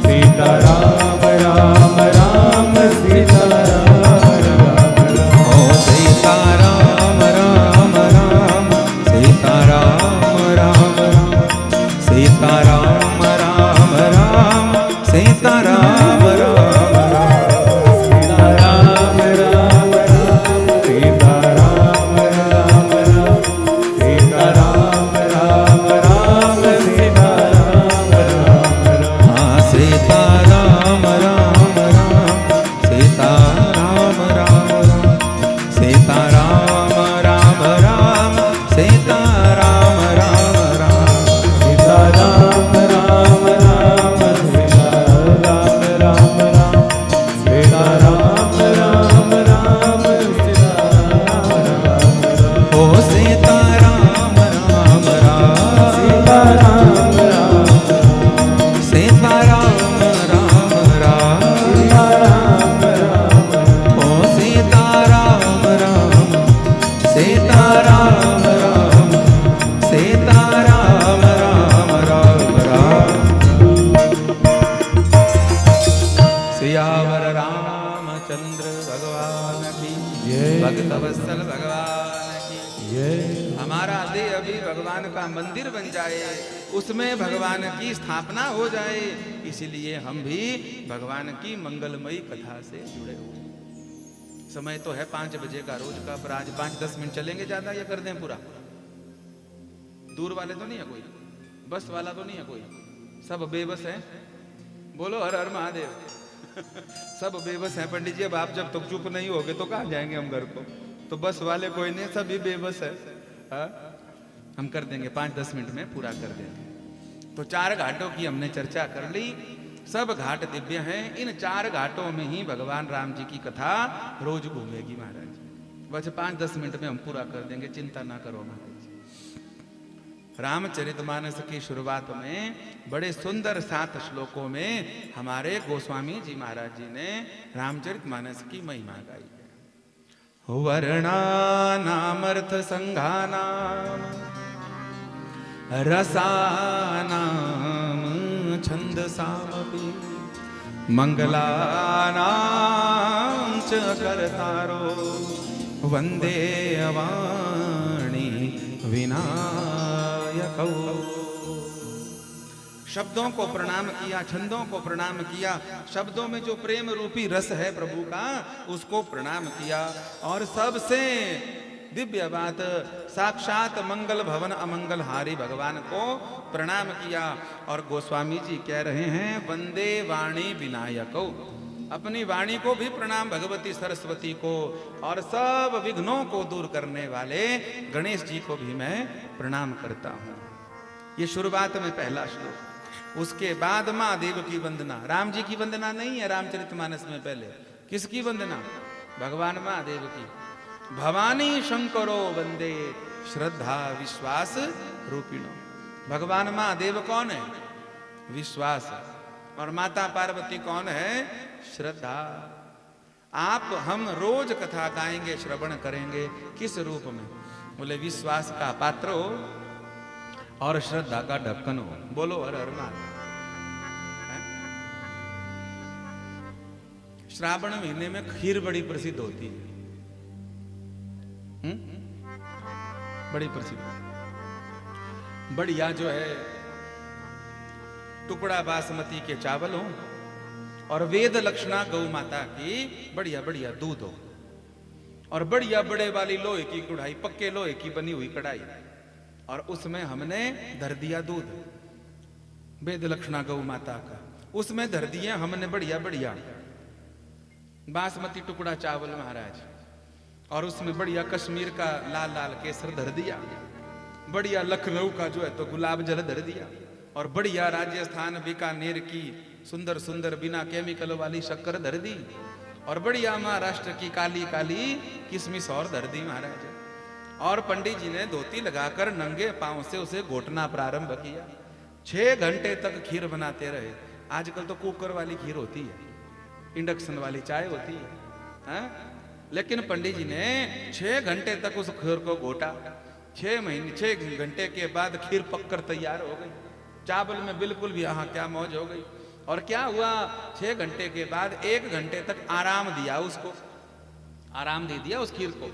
सीता राम राम राम सीता राम राम राम ओ सीता राम राम राम सीता राम राम राम सीता राम राम राम सीता राम राम राम सीता राम राम राम सीता राम राम राम सीता राम राम राम सीता राम राम राम हाँ सीता राम राम राम सीता राम राम राम सीता राम राम राम सीता राम राम राम सीता राम राम राम सीता राम राम राम सीता राम राम राम सीता राम राम राम ओ सीता राम राम राम सीता राम राम सीता राम राम राम सीता राम राम ओ सीता राम राम सीता राम राम सीता राम राम राम राम सियावर रामचंद्र भगवान की जय। भक्त वत्सल भगवान की जय हमारा देह अभी भगवान का मंदिर बन जाए, उसमें भगवान की स्थापना हो जाए, इसीलिए हम भी भगवान की मंगलमयी कथा से जुड़े हुए हैं। समय तो है 5 बजे का रोज का, पर आज 5-10 मिनट चलेंगे ज्यादा या कर दें पूरा? दूर वाले तो नहीं है कोई, बस वाला तो नहीं है कोई, सब बेबस है। बोलो हर हर महादेव। सब बेबस हैं पंडित जी। अब आप जब तक चुप नहीं होगे तो कहाँ जाएंगे हम घर को? तो बस वाले कोई नहीं, सभी बेबस है। हाँ? हम कर देंगे 5-10 मिनट में पूरा कर देंगे। तो 4 घाटों की हमने चर्चा कर ली। सब घाट दिव्य हैं। इन 4 घाटों में ही भगवान राम जी की कथा रोज घूमेगी महाराज। बस 5-10 मिनट में हम पूरा कर देंगे, चिंता ना करो महाराज। रामचरितमानस की शुरुआत में बड़े सुंदर 7 श्लोकों में हमारे गोस्वामी जी महाराज जी ने रामचरितमानस की महिमा गाई है। वर्णानामर्थ संघानाम रसानाम छंदसामपि मंगलानां च कर्तारो वंदे वाणी विनायकौ। शब्दों को प्रणाम किया, छंदों को प्रणाम किया, शब्दों में जो प्रेम रूपी रस है प्रभु का उसको प्रणाम किया, और सबसे दिव्य बात साक्षात मंगल भवन अमंगल हारी भगवान को प्रणाम किया। और गोस्वामी जी कह रहे हैं वंदे वाणी विनायको, अपनी वाणी को भी प्रणाम भगवती सरस्वती को, और सब विघ्नों को दूर करने वाले गणेश जी को भी मैं प्रणाम करता हूं। ये शुरुआत में पहला श्लोक। उसके बाद महादेव की वंदना। राम जी की वंदना नहीं है रामचरितमानस में, पहले किसकी वंदना? भगवान महादेव की। भवानी शंकरो वंदे श्रद्धा विश्वास रूपिणो। भगवान महादेव कौन है? विश्वास। और माता पार्वती कौन है? श्रद्धा। आप हम रोज कथा गाएंगे, श्रवण करेंगे, किस रूप में? बोले विश्वास का पात्र हो और श्रद्धा का ढक्कन हो। बोलो हर हर महादेव। श्रावण महीने में खीर बड़ी प्रसिद्ध होती है। बड़ी प्रसिद्ध। बढ़िया जो है टुकड़ा बासमती के चावल हो और वेद लक्षणा गौ माता की बढ़िया बढ़िया दूध हो और बढ़िया बड़े वाली लोहे की कढ़ाई, पक्के लोहे की बनी हुई कढ़ाई, और उसमें हमने धर दिया दूध वेद लक्षणा गौ माता का, उसमें धर दिए हमने बढ़िया बढ़िया बासमती टुकड़ा चावल महाराज, और उसमें बढ़िया कश्मीर का लाल लाल केसर धर दिया, बढ़िया लखनऊ का जो है तो गुलाब जल धर दिया, और बढ़िया राजस्थान बीकानेर की सुंदर सुंदर बिना केमिकल वाली शक्कर धर दी, और बढ़िया महाराष्ट्र की काली काली किशमिश और धर दी महाराज। और पंडित जी ने धोती लगाकर नंगे पांव से उसे घोटना प्रारंभ किया। 6 घंटे तक खीर बनाते रहे। आजकल तो कुकर वाली खीर होती है, इंडक्शन वाली चाय होती है, हा? लेकिन पंडित जी ने 6 घंटे तक उस खीर को घोटा। 6 घंटे के बाद खीर पककर तैयार हो गई। चावल में बिल्कुल भी यहाँ क्या मौज हो गई। और क्या हुआ, 6 घंटे के बाद 1 घंटे तक आराम दिया, उसको आराम दे दिया उस खीर को।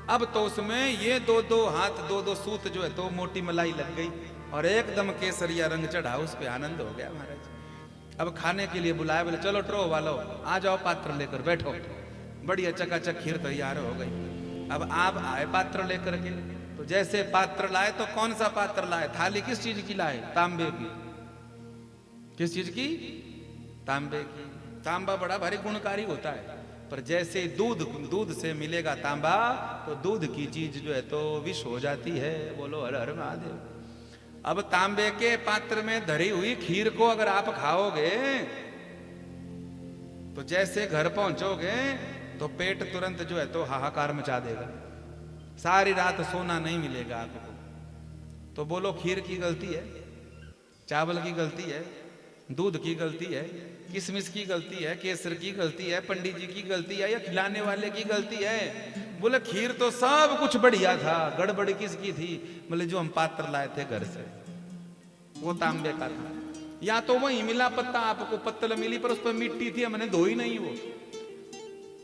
अब तो उसमें ये 2-2 हाथ 2-2 सूत जो है तो मोटी मलाई लग गई और एकदम केसरिया रंग चढ़ा, उस पे आनंद हो गया महाराज। अब खाने के लिए बुलाया, बोले चलो ट्रो वालो आ जाओ, पात्र लेकर बैठो। बढ़िया चकाचक खीर तैयार हो गई। अब आप आए पात्र लेकर के, तो जैसे पात्र लाए तो कौन सा पात्र लाए, थाली किस चीज की लाए, तांबे की। किस चीज की, तांबे की। तांबा बड़ा भारी गुणकारी होता है, पर जैसे दूध से मिलेगा तांबा तो दूध की चीज जो है तो विष हो जाती है। बोलो हर हर महादेव। अब तांबे के पात्र में धरी हुई खीर को अगर आप खाओगे तो जैसे घर पहुंचोगे तो पेट तुरंत जो है तो हाहाकार मचा देगा, सारी रात सोना नहीं मिलेगा आपको। तो बोलो खीर की गलती है, चावल की गलती है, दूध की गलती है, किशमिश की गलती है, केसर की गलती है, पंडित जी की गलती है, या खिलाने वाले की गलती है? बोले खीर तो सब कुछ बढ़िया था, गड़बड़ी किसकी थी? बोले जो हम पात्र लाए थे घर से, वो तांबे का था। या तो वही मिला पत्ता, आपको पत्तल मिली पर उस पर मिट्टी थी, हमने धोई नहीं वो,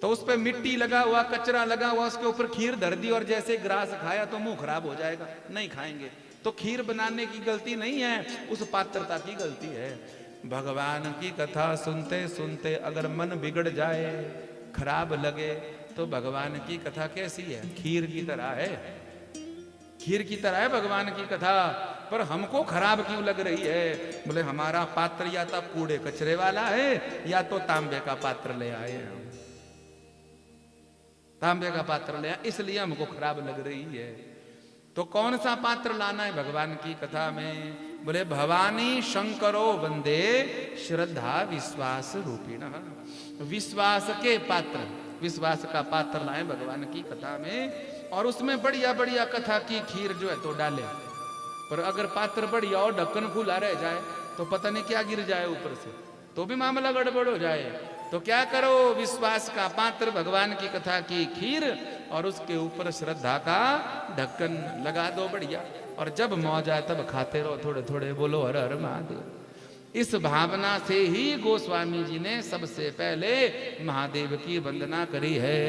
तो उस पर मिट्टी लगा हुआ, कचरा लगा हुआ, उसके ऊपर खीर धर दी और जैसे ग्रास खाया तो मुंह खराब हो जाएगा, नहीं खाएंगे। तो खीर बनाने की गलती नहीं है, उस पात्रता की गलती है। भगवान की कथा सुनते सुनते अगर मन बिगड़ जाए, खराब लगे, तो भगवान की कथा कैसी है? खीर की तरह है, खीर की तरह है भगवान की कथा। पर हमको खराब क्यों लग रही है? बोले हमारा पात्र या तो कूड़े कचरे वाला है या तो तांबे का पात्र ले आए हम, तांबे का पात्र ले आए, इसलिए हमको खराब लग रही है। तो कौन सा पात्र लाना है भगवान की कथा में? बोले भवानी शंकरो वंदे श्रद्धा विश्वास रूपिण। विश्वास के पात्र, विश्वास का पात्र लाए भगवान की कथा में, और उसमें बढ़िया बढ़िया कथा की खीर जो है तो डाले। पर अगर पात्र बढ़िया और ढक्कन खुला रह जाए तो पता नहीं क्या गिर जाए ऊपर से, तो भी मामला गड़बड़ हो जाए। तो क्या करो, विश्वास का पात्र भगवान की कथा की खीर और उसके ऊपर श्रद्धा का ढक्कन लगा दो बढ़िया, और जब मौज आए तब खाते रहो थोड़े थोड़े। बोलो हर हर महादेव। इस भावना से ही गोस्वामी जी ने सबसे पहले महादेव की वंदना करी है।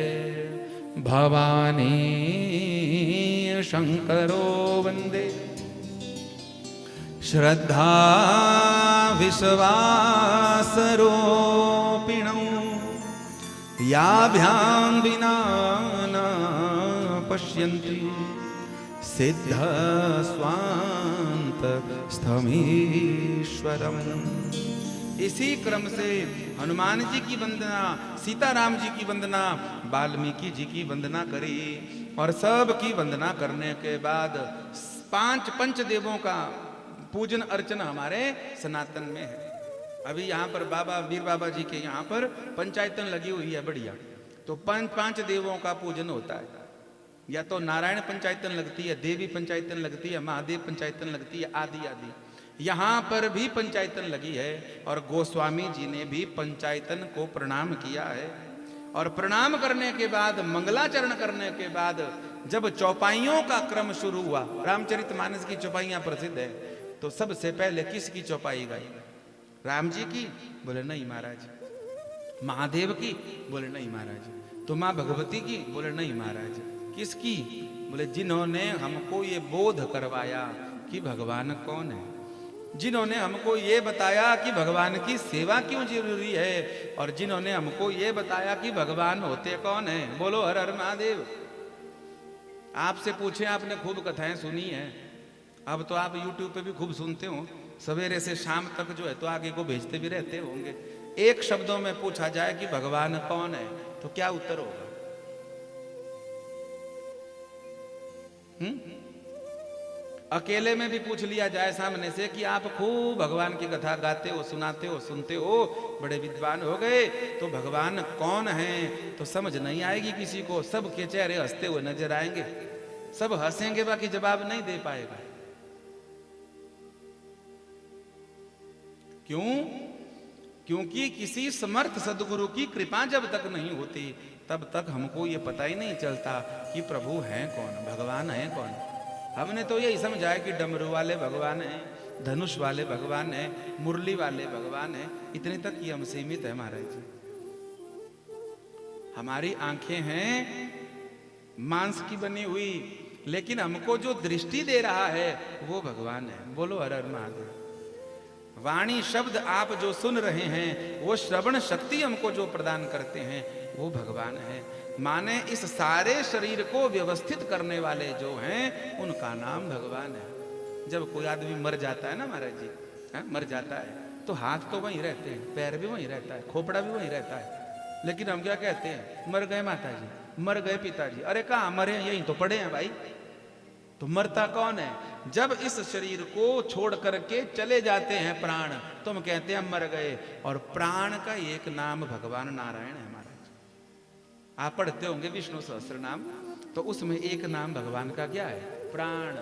भवानी शंकरो वंदे श्रद्धा विश्वास रूपिणौ याभ्यां विना न पश्यन्ति सिद्ध स्वांत स्थमीश्वरम। इसी क्रम से हनुमान जी की वंदना, सीताराम जी की वंदना, वाल्मीकि जी की वंदना करी, और सब की वंदना करने के बाद 5 पंचदेवों का पूजन अर्चन हमारे सनातन में है। अभी यहाँ पर बाबा वीर बाबा जी के यहाँ पर पंचायतन लगी हुई है बढ़िया, तो 5 देवों का पूजन होता है। या तो नारायण पंचायतन लगती है, देवी पंचायतन लगती है, महादेव पंचायतन लगती है, आदि आदि। यहाँ पर भी पंचायतन लगी है, और गोस्वामी जी ने भी पंचायतन को प्रणाम किया है। और प्रणाम करने के बाद, मंगलाचरण करने के बाद, जब चौपाइयों का क्रम शुरू हुआ, रामचरितमानस की चौपाइयां प्रसिद्ध है, तो सबसे पहले किसकी चौपाई गाई? राम जी की? बोले नहीं महाराज। महादेव की? बोले नहीं महाराज। तो माँ भगवती की? बोले नहीं महाराज। किसकी? बोले जिन्होंने हमको ये बोध करवाया कि भगवान कौन है, जिन्होंने हमको ये बताया कि भगवान की सेवा क्यों जरूरी है, और जिन्होंने हमको ये बताया कि भगवान होते कौन है। बोलो हर हर महादेव। आपसे पूछे, आपने खूब कथाएं सुनी है, अब तो आप YouTube पे भी खूब सुनते हो, सवेरे से शाम तक जो है तो आगे को भेजते भी रहते होंगे। एक शब्दों में पूछा जाए कि भगवान कौन है तो क्या उत्तर होगा? अकेले में भी पूछ लिया जाए सामने से कि आप खूब भगवान की कथा गाते हो, सुनाते हो, सुनते हो, बड़े विद्वान हो गए, तो भगवान कौन है तो समझ नहीं आएगी किसी को। सबके चेहरे हंसते हुए नजर आएंगे, सब हंसेंगे, बाकी जवाब नहीं दे पाएगा। क्यों? क्योंकि किसी समर्थ सदगुरु की कृपा जब तक नहीं होती तब तक हमको ये पता ही नहीं चलता कि प्रभु हैं कौन, भगवान है कौन। हमने तो यही समझा है कि डमरू वाले भगवान हैं, धनुष वाले भगवान हैं, मुरली वाले भगवान हैं, इतने तक ही हम सीमित है महाराज जी। हमारी आंखें हैं मांस की बनी हुई, लेकिन हमको जो दृष्टि दे रहा है वो भगवान है। बोलो हर हर महादेव। वाणी शब्द आप जो सुन रहे हैं, वो श्रवण शक्ति हमको जो प्रदान करते हैं वो भगवान है। माने इस सारे शरीर को व्यवस्थित करने वाले जो हैं उनका नाम भगवान है। जब कोई आदमी मर जाता है ना महाराज जी, मर जाता है तो हाथ तो वहीं रहते हैं, पैर भी वहीं रहता है, खोपड़ा भी वहीं रहता है, लेकिन हम क्या कहते हैं? मर गए माता जी, मर गए पिताजी। अरे कहाँ मरे? यहीं तो पड़े हैं भाई। तो मरता कौन है? जब इस शरीर को छोड़ करके चले जाते हैं प्राण, तो हम कहते हैं मर गए। और प्राण का एक नाम भगवान नारायण है महाराज। आप पढ़ते होंगे विष्णु सहस्त्र नाम, तो उसमें एक नाम भगवान का क्या है? प्राण।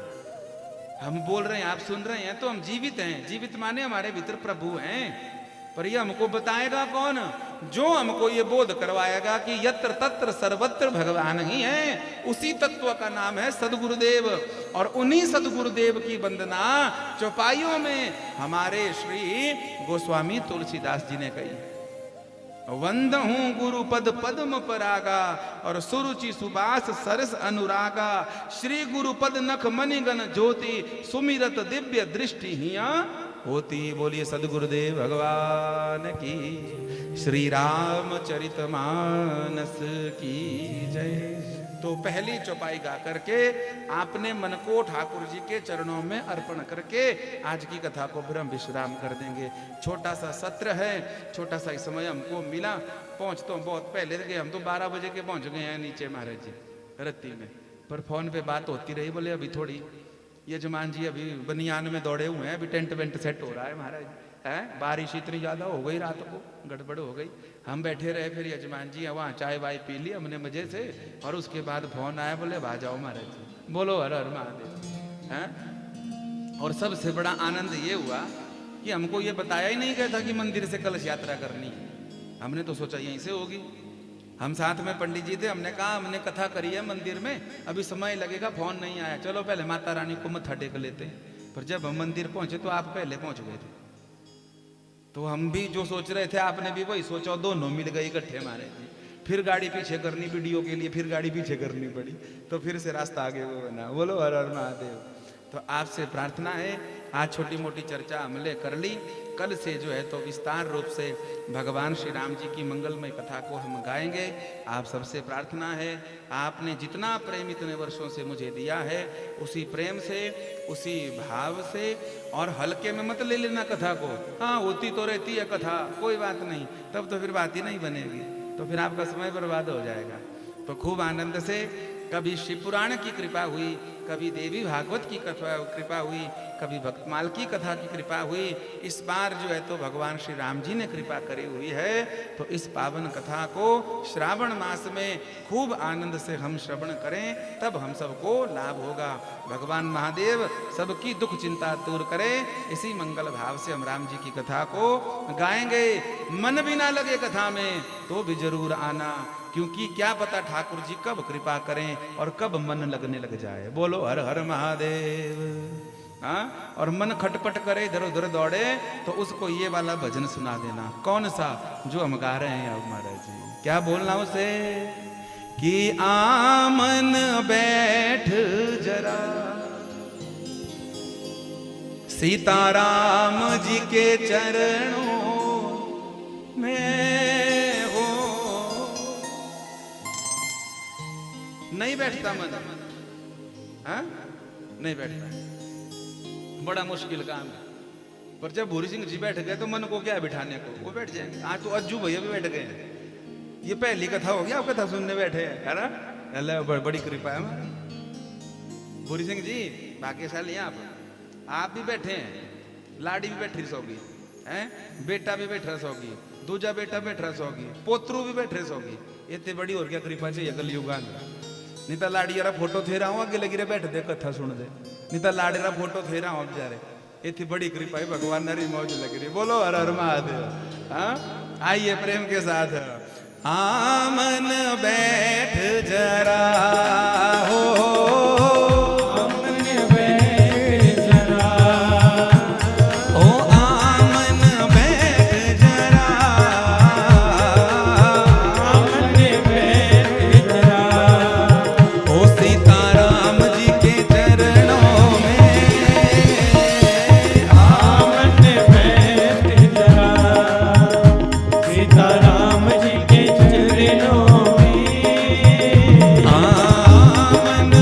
हम बोल रहे हैं, आप सुन रहे हैं, तो हम जीवित हैं। जीवित माने हमारे भीतर प्रभु हैं। पर ये हमको बताएगा कौन? जो हमको ये बोध करवाएगा कि यत्र तत्र सर्वत्र भगवान ही है। उसी तत्व का नाम है सदगुरुदेव। और उन्हीं सदगुरुदेव की वंदना चौपाइयों में हमारे श्री गोस्वामी तुलसीदास जी ने कही। वंदहूं गुरु पद पद्म परागा और सुरुचि सुबास सरस अनुरागा। श्री गुरु पद नख मणिगण ज्योति सुमिरत दिव्य दृष्टि हिया होती। बोलिए सदगुरुदेव भगवान की, श्री रामचरितमानस की जय। तो पहली चौपाई गा करके आपने मन को ठाकुर जी के चरणों में अर्पण करके आज की कथा को फिर हम विश्राम कर देंगे। छोटा सा सत्र है, छोटा सा समय हमको मिला। पहुंच तो बहुत पहले गए, हम तो 12 बजे के पहुंच गए हैं नीचे महाराज जी रत्ती में। पर फोन पे बात होती रही, बोले अभी थोड़ी यजमान जी अभी बनियान में दौड़े हुए हैं, अभी टेंट वेंट सेट हो रहा है महाराज है। बारिश इतनी ज्यादा हो गई, रात को गड़बड़ हो गई। हम बैठे रहे, फिर यजमान जी वहाँ चाय वाय पी ली हमने मजे से, और उसके बाद फोन आया, बोले आ जाओ महाराज जी। बोलो हर हर महादेव हैं। और सबसे बड़ा आनंद ये हुआ कि हमको ये बताया ही नहीं गया था कि मंदिर से कलश यात्रा करनी है। हमने तो सोचा यहीं से होगी। हम साथ में पंडित जी थे, हमने कहा हमने कथा करी है मंदिर में, अभी समय लगेगा, फोन नहीं आया, चलो पहले माता रानी को मत्था टेक लेते हैं। पर जब हम मंदिर पहुंचे तो आप पहले पहुंच गए थे। तो हम भी जो सोच रहे थे आपने भी वही सोचा, दोनों मिल गए इकट्ठे हमारे। फिर गाड़ी पीछे करनी वीडियो के लिए, फिर गाड़ी पीछे करनी पड़ी, तो फिर से रास्ता आगे वो बना। बोलो हर हर महादेव। तो आपसे प्रार्थना है, आज छोटी मोटी चर्चा हमने कर ली, कल से जो है तो विस्तार रूप से भगवान श्री राम जी की मंगलमय कथा को हम गाएंगे। आप सबसे प्रार्थना है, आपने जितना प्रेम इतने वर्षों से मुझे दिया है, उसी प्रेम से, उसी भाव से, और हल्के में मत ले लेना कथा को। हाँ होती तो रहती है कथा, कोई बात नहीं, तब तो फिर बात ही नहीं बनेगी, तो फिर आपका समय बर्बाद हो जाएगा। तो खूब आनंद से, कभी शिव पुराण की कृपा हुई, कभी देवी भागवत की कृपा हुई, कभी भक्तमाल की कथा की कृपा हुई। इस बार जो है तो भगवान श्री राम जी ने कृपा करी हुई है। तो इस पावन कथा को श्रावण मास में खूब आनंद से हम श्रवण करें, तब हम सबको लाभ होगा। भगवान महादेव सबकी दुख चिंता दूर करें। इसी मंगल भाव से हम राम जी की कथा को गाएंगे। मन भी ना लगे कथा में तो भी जरूर आना, क्योंकि क्या पता ठाकुर जी कब कृपा करें और कब मन लगने लग जाए। बोलो हर हर महादेव। हाँ, और मन खटपट करे, इधर उधर दौड़े, तो उसको ये वाला भजन सुना देना। कौन सा? जो हम गा रहे हैं अब महाराज जी। क्या बोलना उसे कि आमन बैठ जरा, सीताराम जी के चरणों में हो। नहीं बैठता मन, हाँ? नहीं बैठता, बड़ा मुश्किल काम है। पर जब भूरी सिंह जी बैठ गए तो मन को क्या है बिठाने को, वो बैठ जाएंगे। आज तो अज्जू भैया भी बैठ गए हैं। ये पहली कथा होगी, आप कथा सुनने बैठे हैं, है ना? अल्लाह बड़ी कृपा है हमारी। भूरी सिंह जी भाग्यशाली हैं आप भी बैठे हैं, लाड़ी भी बैठी सोगी, हैं? बेटा भी बैठ रहा सोगी, दूजा बेटा बैठ रहा सोगी, पोतरू भी बैठ रहे सोगी। इतनी बड़ी और क्या कृपा चाहिए कलयुग में। नहीं तो लाड़ी यारा फोटो थे रहा हूँ आगे लगी रे बैठ दे कथा सुन दे, नहीं तो लाड़ी रा फोटो थे रहा हूँ अब जा रहे। इतनी बड़ी कृपा है भगवान नरी मौज लग रही। बोलो हर हर महादेव। हाँ, आइए प्रेम के साथ। आमन बैठ जरा हो, आमन बैठ जरा, ओ आमन बैठ जरा, आमन बैठ जरा, ओ सीताराम जी के चरणों में, आमन बैठ जरा, सीताराम जी के चरणों में, आमन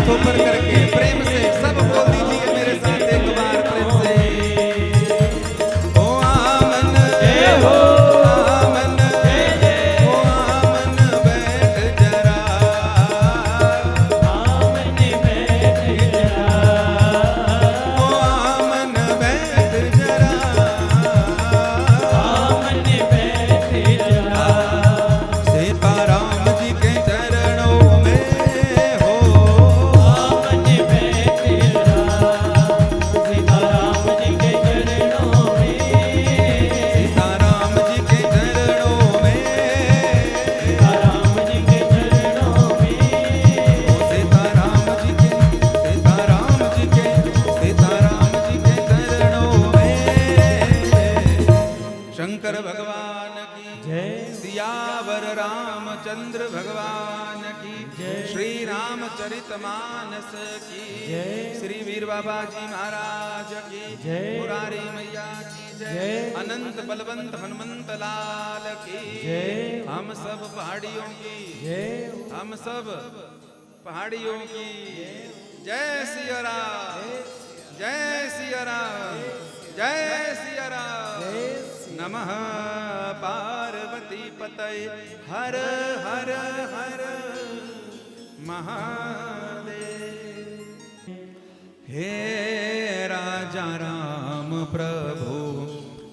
हाथ ऊपर करके प्रेम से सब बोल दीजिए मेरे साथ एक बार प्रेम से। ओ आमन हो आमन ओ आमन बैठ जरा आमन बैठ जरा ओ आमन बैठ जरा आमन बैठ जरा सीताराम जी के चरणों में हो आमन बैठ जरा सीताराम जी के चरणों में सीताराम जी के चरणों में सीताराम जी के चरणों में ओ सीताराम जी के चरणों में शंकर भगवान की जय सियावर रामचंद्र भगवान की जय। श्री रामचरितमानस की जय। श्री वीर बाबा जी महाराज की जय। मुरारी मैया की जय जय। अनंत बलवंत हनुमंत लाल की जय। हम सब पहाड़ियों की जय हम सब पहाड़ियों की जय सिया राम जय सिया राम जय सिया राम नमः पार्वती पतये हर हर हर महादेव। हे राजा राम प्रभु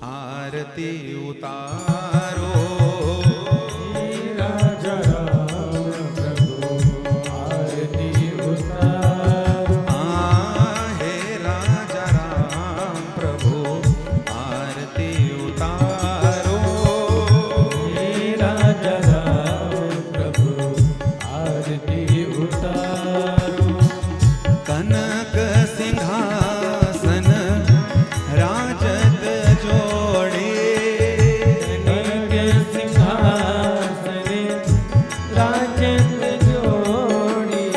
आरती उतारो राजा राम प्रभु आरती उतारो हे राजा राम प्रभु आरती उतारो हे राजा राम प्रभु आरती उतारो कनक सिंहासन राजत जोड़े कनक सिंहासन राजन जोड़ी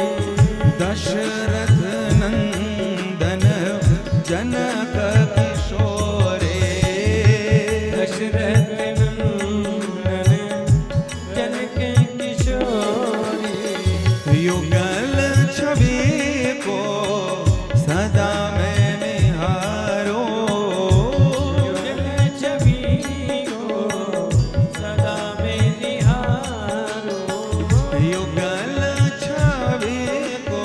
दशरथ नंदन जनक किशोरे दशरथ नंदन जनक किशोरी युगल छवि को सदा मैं निहारो युगल छवि को सदा में निहारो युगल छवि को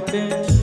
घट